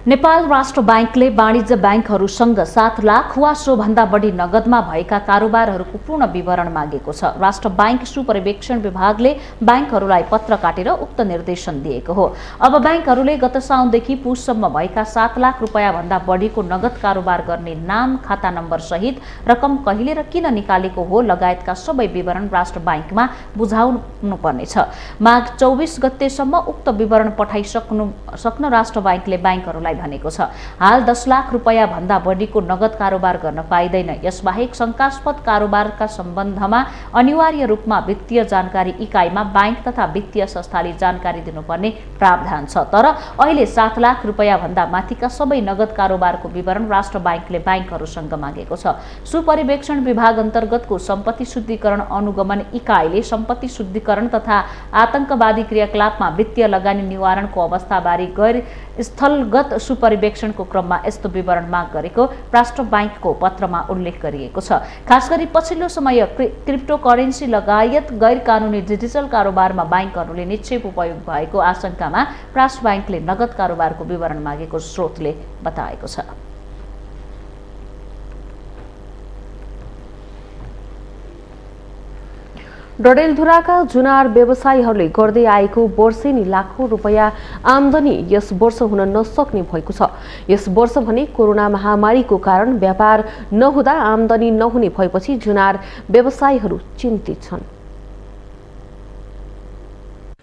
नेपाल राष्ट्र बैंकले वाणिज्य बैंकहरूसँग 7 लाख वा सोभन्दा बढी नगदमा भएका कारोबारहरूको पूर्ण विवरण मागेको छ। राष्ट्र बैंक सुपरिवेक्षण विभागले बैंकहरूलाई पत्र काटेर उक्त निर्देशन दिएको हो। अब बैंकहरूले गत साउनदेखि पुससम्म भएका 7 लाख रुपैयाँ भन्दा बढीको नगद कारोबार गर्ने नाम, खाता नम्बर सहित रकम कहिले र किन निकालेको हो लगायतका सबै विवरण राष्ट्र बैंकमा बुझाउनु पर्नेछ। माघ 24 गतेसम्म उक्त विवरण पठाइसक्न राष्ट्र बैंकले बैंकहरूलाई भनेको छ। हाल 10 लाख रुपैयाँ भन्दा बढीको नगद कारोबार गर्न पाइँदैन। यसबाहेक शंकास्पद कारोबारका सम्बन्धमा अनिवार्य रूपमा वित्तीय जानकारी इकाइमा बैंक तथा वित्तीय संस्थाले जानकारी दिनुपर्ने प्रावधान छ। तर अहिले 7 लाख रुपैयाँ भन्दा माथिका सबै नगद कारोबारको विवरण राष्ट्र बैंकले बैंकहरूसँग मागेको छ। सुपरिवेक्षण विभाग अन्तर्गतको सम्पत्ति शुद्धिकरण अनुगमन इकाइले सम्पत्ति शुद्धिकरण तथा आतंकवादी क्रियाकलापमा वित्तीय लगानी निवारणको अवस्थाबारे गैर स्थलगत सुपरिवेक्षणको क्रममा यस्तो विवरण माग गरेको राष्ट्र बैंकको पत्रमा उल्लेख गरिएको छ। खासगरी पछिल्लो समय क्रिप्टोकरेन्सी लगायत गैर कानूनी डिजिटल कारोबारमा बैंकहरूले निक्षेप उपयोग भएको आशंकामा राष्ट्र बैंकले नगद कारोबारको विवरण मागेको स्रोतले बताएको छ। डडेलधुराका जुनार व्यवसायीहरूले गर्दै आएको वर्षेनी लाखौं रुपैयाँ आमदानी यस वर्ष हुन नसक्ने भएको छ। यस वर्ष भने कोरोना महामारीको कारण व्यापार नहुँदा आमदानी नहुने भएपछि जुनार व्यवसायीहरू चिन्तित छन्।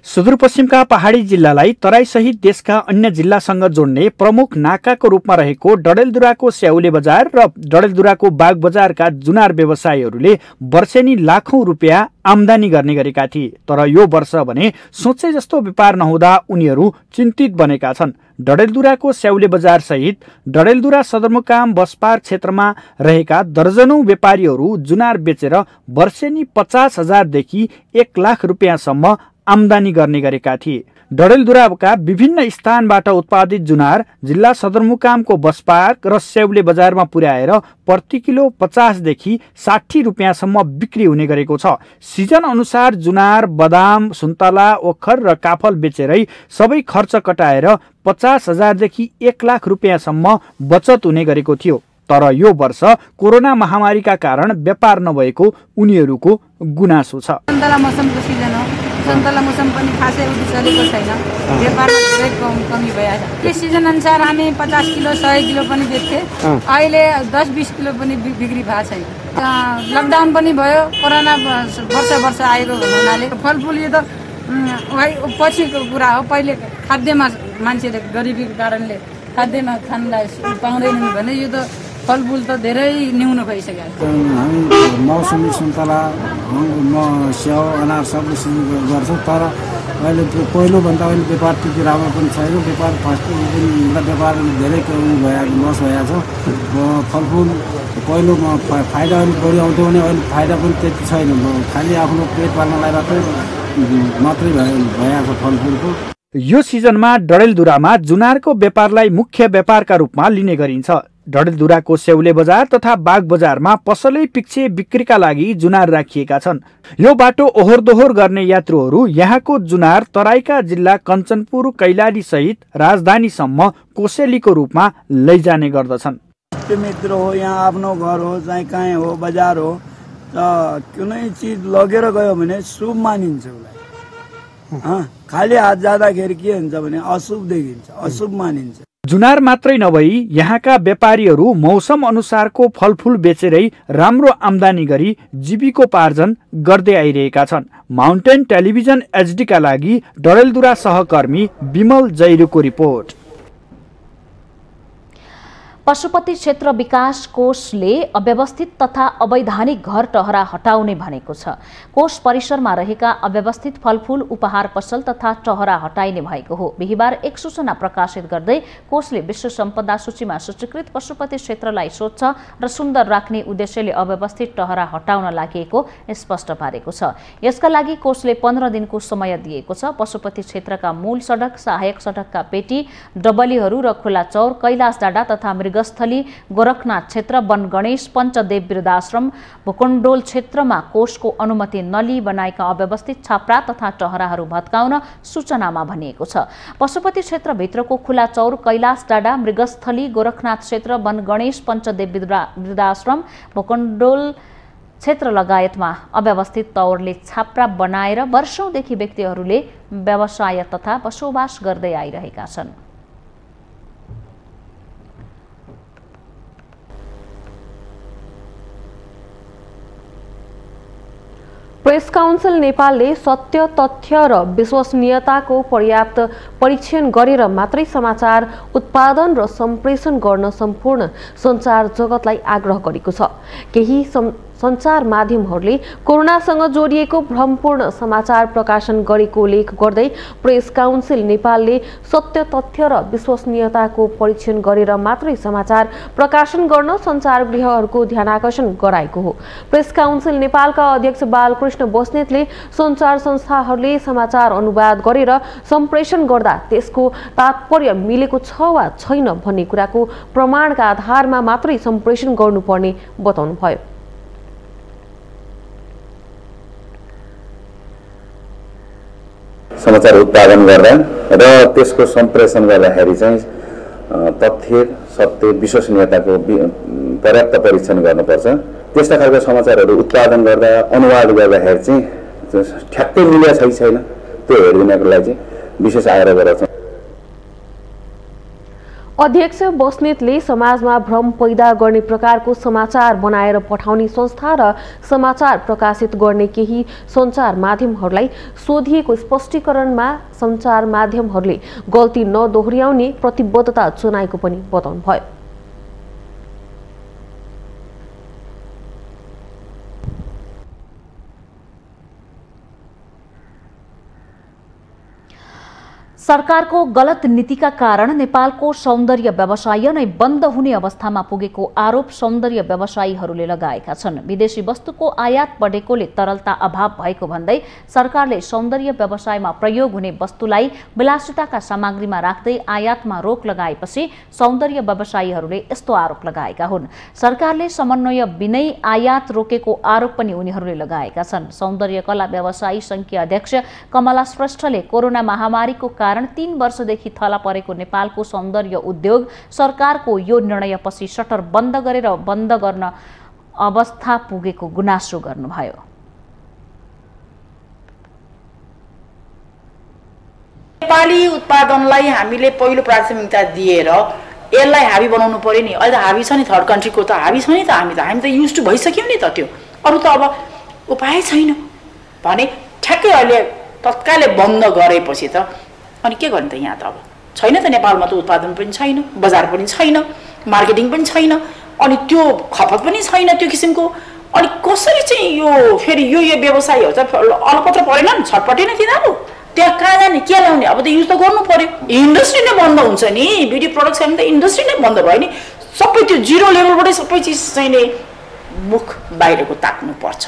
सुदूरपश्चिमका पहाडी जिल्लालाई तराईसहित देशका अन्य जिल्लासँग जोड्ने प्रमुख नाकाको रूपमा रहेको डडेलधुराको स्याउले बजार र डडेलधुराको बाग बजारका जुनार व्यवसायीहरूले वर्षेनी लाखौं रुपैयाँ आमदानी गर्ने गरेका थिए। तर यो वर्ष भने सोचे जस्तो व्यापार नहुँदा उनीहरू चिन्तित बनेका छन्। डडेलधुराको स्याउले बजार सहित डडेलधुरा सदरमुकाम बसपार क्षेत्रमा रहेका दर्जनौं व्यापारीहरू जुनार बेचेर वर्षेनी 50,000 देखि 1 लाख रुपैयाँसम्म आमदानी गर्ने गरेका थिए। डडेलधुराका विभिन्न स्थानबाट उत्पादित जुनार जिल्ला सदरमुकामको बसपार्क र स्याउले बजारमा पुर्याएर प्रति किलो 50 देखि 60 रुपैयाँसम्म बिक्री हुने गरेको छ। सिजन अनुसार जुनार, बदाम, सुन्तला, ओखर र काफल बेचेरै सबै खर्च कटाएर 50,000 देखि 1 लाख रुपैयाँसम्म बचत हुने गरेको थियो। तर यो वर्ष कोरोना महामारीका कारण व्यापार नभएको उनीहरूको गुनासो छ। सन्तला मौसमको सिजन हो, सन्तला मौसम पनि खासै उति चलेको छैन, व्यापारमा धेरै कमी भइरहेछ। त्यस सिजन अनुसार हामी 50 किलो 100 किलो पनि बेच्थे, अहिले 10-20 किलो पनि बिक्री भएको छैन। लकडाउन पनि भयो, कोरोना वर्ष आएको हुनाले फलफुल यो त पछिको कुरा हो। पहिले खाद्यमा मान्छेले गरिबीको कारणले खाद्यमा खानलाई पाउँदैनन् भने यो त फलफुल त धेरै न्यून भइसक्यो। हामी मौसमी सुन्तला, स्याउ, अनार सब गर्छौँ। तर अहिले पहिलोभन्दा अहिले व्यापार त्यति राम्रो पनि छैन। व्यापार व्यापार धेरै भएको लस भएको छ। फलफुल पहिलोमा फाइदा अलिक बढी आउँथ्यो भने अहिले फाइदा पनि त्यति छैन। खालि आफ्नो पेट पाल्नलाई मात्रै भएको छ फलफुलको। यो सिजनमा डडेलधुरामा जुनारको व्यापारलाई मुख्य व्यापारका रूपमा लिने गरिन्छ। डडेलधुराको स्याउले बजार तथा बाग बजारमा पसलै पिच्छे बिक्रीका लागि जुनार राखिएका छन्। यो बाटो ओहोर दोहोर गर्ने यात्रुहरू यहाँको जुनार तराईका जिल्ला कञ्चनपुर, कैलाली सहित राजधानीसम्म कोसेलीको रूपमा लैजाने गर्दछन्। मित्र हो, यहाँ आफ्नो घर हो, चाहे कहीँ हो, बजार हो, कुनै चिज लगेर गयो भने शुभ मानिन्छ। खाली हात जाँदाखेरि के हुन्छ भने अशुभ देखिन्छ, अशुभ मानिन्छ। जुनार मात्रै नभई यहाँका व्यापारीहरू मौसम अनुसारको फलफुल बेचेरै राम्रो आमदानी गरी जीविकोपार्जन गर्दै आइरहेका छन्। माउन्टेन टेलिभिजन एचडी का लागि डडेलधुरा सहकर्मी विमल जैरुको रिपोर्ट। पशुपति क्षेत्र विकास कोषले अव्यवस्थित तथा अवैधानिक घर टहरा हटाउने भनेको छ। कोष परिसरमा रहेका अव्यवस्थित फलफूल, उपहार पसल तथा टहरा हटाइने भएको हो। बिहिबार एक सूचना प्रकाशित गर्दै कोषले विश्व सम्पदा सूचीमा सूचीकृत पशुपति क्षेत्रलाई स्वच्छ र सुन्दर राख्ने उद्देश्यले अव्यवस्थित टहरा हटाउन लागेको स्पष्ट पारेको छ। यसका लागि कोषले 15 दिनको समय दिएको छ। पशुपति क्षेत्रका मूल सडक, सहायक सडकका पेटी, डबलीहरू र खुला चौर, कैलाश डाँडा तथा मृगस्थली, गोरखनाथ क्षेत्र, वन गणेश, पञ्चदेव वृद्धाश्रम, भुकुण्डोल क्षेत्रमा कोषको अनुमति नलिई बनाएका अव्यवस्थित छाप्रा तथा टहराहरू भत्काउन सूचनामा भनिएको छ। पशुपति क्षेत्रभित्रको खुला चौर, कैलाश डाँडा, मृगस्थली, गोरखनाथ क्षेत्र, वन गणेश, पञ्चदेव वृद्धाश्रम, भुकुण्डोल क्षेत्र लगायतमा अव्यवस्थित तौरले छाप्रा बनाएर वर्षौंदेखि व्यक्तिहरूले व्यवसाय तथा बसोबास गर्दै आइरहेका छन्। प्रेस काउन्सिल नेपालले सत्य तथ्य र विश्वसनीयताको पर्याप्त परीक्षण गरेर मात्रै समाचार उत्पादन र सम्प्रेषण गर्न सम्पूर्ण सञ्चार जगतलाई आग्रह गरेको छ। केही सञ्चार माध्यमहरूले कोरोनासँग जोडिएको भ्रमपूर्ण समाचार प्रकाशन गरेको लेख गर्दै प्रेस काउन्सिल नेपालले सत्य तथ्य र विश्वसनीयताको परीक्षण गरेर मात्रै समाचार प्रकाशन गर्न सञ्चार गृहहरूको ध्यानाकर्षण गराएको हो। प्रेस काउन्सिल नेपालका अध्यक्ष बालकृष्ण बस्नेतले सञ्चार संस्थाहरूले समाचार अनुवाद गरेर सम्प्रेषण गर्दा त्यसको तात्पर्य मिलेको छ वा छैन भन्ने कुराको प्रमाणका आधारमा मात्रै सम्प्रेषण गर्नुपर्ने बताउनुभयो। समाचार उत्पादन गर्दा र त्यसको सम्प्रेषण गर्दाखेरि चाहिँ तथ्य सत्य विश्वसनीयताको पर्याप्त परीक्षण गर्नुपर्छ। त्यस्ता खालको समाचारहरू उत्पादन गर्दा अनुवाद गर्दाखेरि चाहिँ ठ्याक्कै मिलेको छैन त्यो हेरिदिनको लागि चाहिँ विशेष आग्रह गर्छौँ। अध्यक्ष बस्नेतले समाजमा भ्रम पैदा गर्ने प्रकारको समाचार बनाएर पठाउने संस्था र समाचार प्रकाशित गर्ने केही सञ्चार माध्यमहरूलाई सोधिएको स्पष्टीकरणमा सञ्चार माध्यमहरूले गल्ती नदोहोर्याउने प्रतिबद्धता जनाएको पनि बताउनुभयो। सरकारको गलत नीतिका कारण नेपालको सौन्दर्य व्यवसाय नै बन्द हुने अवस्थामा पुगेको आरोप सौन्दर्य व्यवसायीहरूले लगाएका छन्। विदेशी वस्तुको आयात बढेकोले तरलता अभाव भएको भन्दै सरकारले सौन्दर्य व्यवसायमा प्रयोग हुने वस्तुलाई विलासिताका सामग्रीमा राख्दै आयातमा रोक लगाएपछि सौन्दर्य व्यवसायीहरूले यस्तो आरोप लगाएका हुन्। सरकारले समन्वय बिनै आयात रोकेको आरोप पनि उनीहरूले लगाएका छन्। सौन्दर्य कला व्यवसायी संघीय अध्यक्ष कमला श्रेष्ठले कोरोना महामारीको 3 वर्षदेखि थला परेको नेपालको सौन्दर्य उद्योग सरकारको यो निर्णयपछि शटर बन्द गरेर बन्द गर्न अवस्था पुगेको गुनासो गर्नुभयो। नेपाली उत्पादनलाई हामीले पहिलो प्राथमिकता दिएर यसलाई हाबी बनाउनु पर्यो नि। अहिले त हाबी छ नि, थर्ड कन्ट्रीको त हाबी छ नि त। हामी त युज टु भइसक्यौँ नि त। त्यो अरू त अब उपाय छैन भने ठ्याक्कै अहिले तत्कालै बन्द गरेपछि त अनि के गर्ने त? यहाँ त अब छैन त, नेपालमा त उत्पादन पनि छैन, बजार पनि छैन, मार्केटिङ पनि छैन, अनि त्यो खपत पनि छैन त्यो किसिमको। अनि कसरी चाहिँ यो फेरि यो व्यवसायीहरू त अलपत्र परेन नि, छटपटेन तिनीहरू। त्यहाँ कहाँ जाने, के ल्याउने? अब त युज त गर्नु पर्यो। इन्डस्ट्री नै बन्द हुन्छ नि, ब्युटी प्रडक्ट छैन त इन्डस्ट्री नै बन्द भयो नि। सबै त्यो जिरो लेभलबाटै सबै चिज चाहिँ नि मुख बाहिरको ताक्नुपर्छ।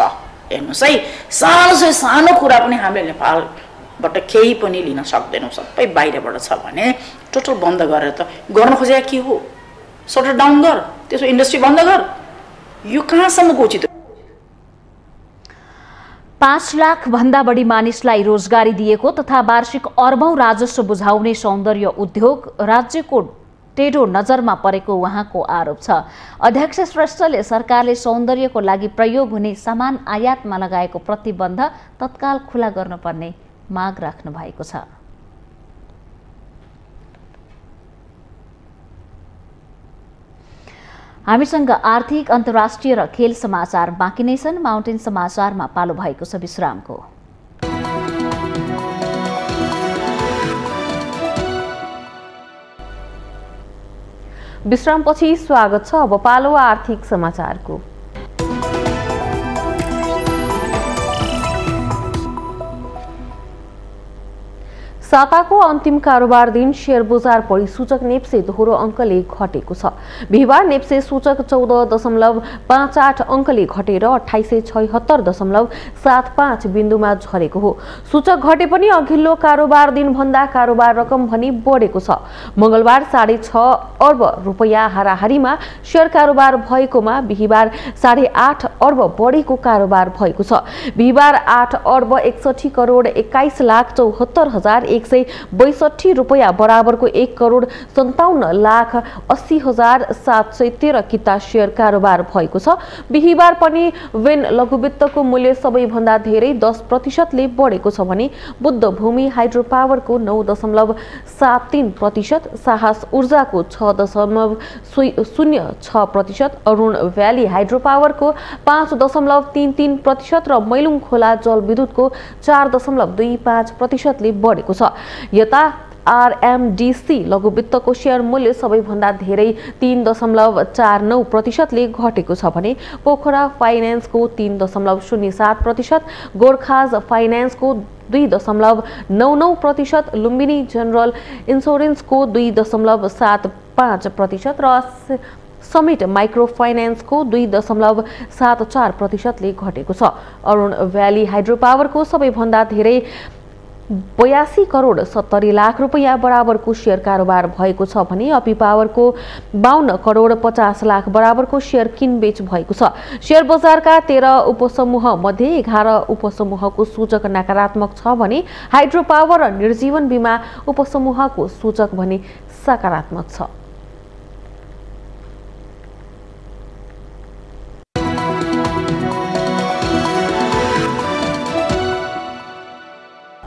हेर्नुहोस् है, सानो कुरा पनि हामीले नेपालबाट केही पनि लिन सक्दैनौँ, सबै बाहिरबाट छ भने टोटल बन्द गरेर त गर्न खोजेको के हो? सटर डाउन गर, त्यसो इन्डस्ट्री बन्द गर। यो कहाँसम्मको उचित? 5 लाख भन्दा बढी मानिसलाई रोजगारी दिएको तथा वार्षिक अर्बौं राजस्व बुझाउने सौन्दर्य उद्योग राज्यको टेढो नजरमा परेको उहाँको आरोप छ। अध्यक्ष श्रेष्ठले सरकारले सौन्दर्यको लागि प्रयोग हुने सामान आयातमा लगाएको प्रतिबन्ध तत्काल खुला गर्नुपर्ने माग राख्नु भएको छ। हामीसँग आर्थिक, अन्तर्राष्ट्रिय र खेल समाचार बाँकी नै छन्। माउन्टेन समाचारमा पालो भएको छ विश्रामको। विश्रामपछि स्वागत छ। अब पालो आर्थिक समाचारको। साताको अन्तिम कारोबार दिन शेयर बजार परिसूचक नेप्से दोहोरो अङ्कले घटेको छ। बिहिबार नेप्से सूचक 14.58 अङ्कले घटेर 2876.75 बिन्दुमा झरेको हो। सूचक घटे पनि अघिल्लो कारोबार दिन भन्दा कारोबार रकम भने बढेको छ। मंगलबार 6.5 अर्ब रुपैयाँ हाराहारीमा शेयर कारोबार भएकोमा बिहिबार 8.5 अर्ब बढेको कारोबार भएको छ। बिहिबार 8 अर्ब 61 करोड 21 लाख 74,100 162 रुपैयाँ बराबरको 1,57,80,713 किता सेयर कारोबार भएको छ। बिहिबार पनि वेन लघुवित्तको मूल्य सबैभन्दा धेरै 10% बढेको छ भने बुद्ध भूमि हाइड्रो पावरको 9.73%, साहस ऊर्जाको 6.06%, अरुण भ्याली हाइड्रो पावरको 5.33% र मैलुङ खोला जलविद्युतको 4.25% बढेको छ। यता आरएमडीसी लघुवित्तको शेयर मूल्य सबैभन्दा धेरै 3.49% घटेको छ भने पोखरा फाइनेन्सको 3.07%, गोर्खाज फाइनेन्सको 2.99%, लुम्बिनी जनरल इन्स्योरेन्सको 2.75% र समिट माइक्रो फाइनेन्सको 2.74% घटेको छ। अरुण भ्याली हाइड्रो पावरको सबैभन्दा धेरै 82 करोड 70 लाख रुपैयाँ बराबरको शेयर कारोबार भएको छ भने अपी पावरको 52 करोड 50 लाख बराबरको शेयर किनबेच भएको छ। शेयर बजारका 13 उपसमूह मध्ये 11 उपसमूहको सूचक नकारात्मक छ भने हाइड्रो पावर र निर्जीवन बीमा उपसमूहको सूचक भने सकारात्मक छ।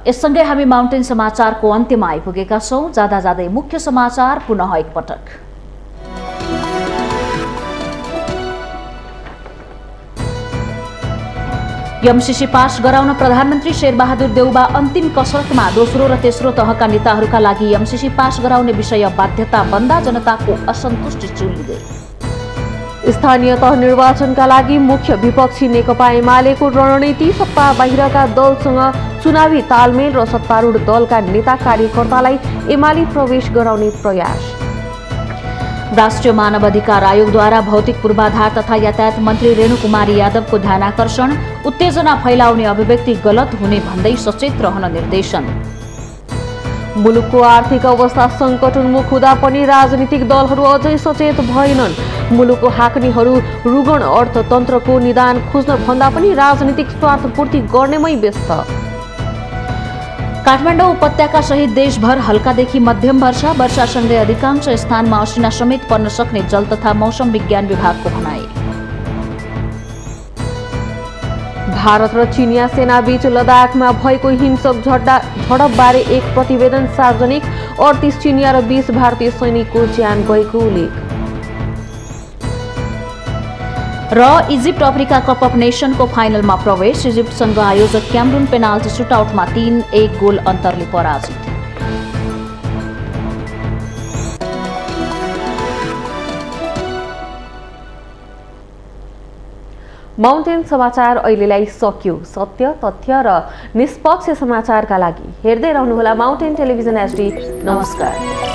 यससँगै हामी माउन्टेन समाचारको अन्त्यमा आइपुगेका छौं। जाँदा जाँदै मुख्य समाचार पुनः एकपटक। एमसीसी पास गराउन प्रधानमन्त्री शेरबहादुर देउबा अन्तिम कसरतमा दोस्रो र तेस्रो तहका नेताहरूका लागि एमसीसी पास गराउने विषय बाध्यता बन्दा जनताको असन्तुष्टि चुलिँदै। स्थानीय तह निर्वाचनका लागि मुख्य विपक्षी नेकपा एमालेको रणनीति सत्ता बाहिरका दलसँग चुनावी तालमेल र सत्तारूढ दलका नेता कार्यकर्तालाई एमाले प्रवेश गराउने प्रयास। राष्ट्रिय मानव अधिकार आयोगद्वारा भौतिक पूर्वाधार तथा यातायात मन्त्री रेणुकुमारी यादवको ध्यानाकर्षण, उत्तेजना फैलाउने अभिव्यक्ति गलत हुने भन्दै सचेत रहन निर्देशन। मुलुकको आर्थिक अवस्था सङ्कटोन्मुख हुँदा पनि राजनीतिक दलहरू अझै सचेत भएनन्। मुलुकको हाक्नेहरू रुगण अर्थतन्त्रको निदान खोज्न भन्दा पनि राजनीतिक स्वार्थपूर्ति गर्नेमै व्यस्त। काठमाडौँ उपत्यका सहित देशभर हल्कादेखि मध्यम वर्षा, वर्षासँगै अधिकांश स्थानमा असिना समेत पर्न सक्ने जल तथा मौसम विज्ञान विभागको भनाई। भारत र चिनिया सेनाबीच लद्दाखमा भएको हिंसक झडपबारे एक प्रतिवेदन सार्वजनिक, 38 चिनिया र 20 भारतीय सैनिकको ज्यान गएको उल्लेख। र इजिप्ट अफ्रिका कप अफ नेसनको फाइनलमा प्रवेश, इजिप्टसँग आयोजक क्यामरुन पेनाल्टी सुटआउटमा 3-1 गोल अन्तरले पराजित। माउन्टेन समाचार अहिलेलाई सकियो। सत्य, तथ्य र निष्पक्ष समाचारका लागि हेर्दै रहनुहोला माउन्टेन टेलिभिजन HD। नमस्कार।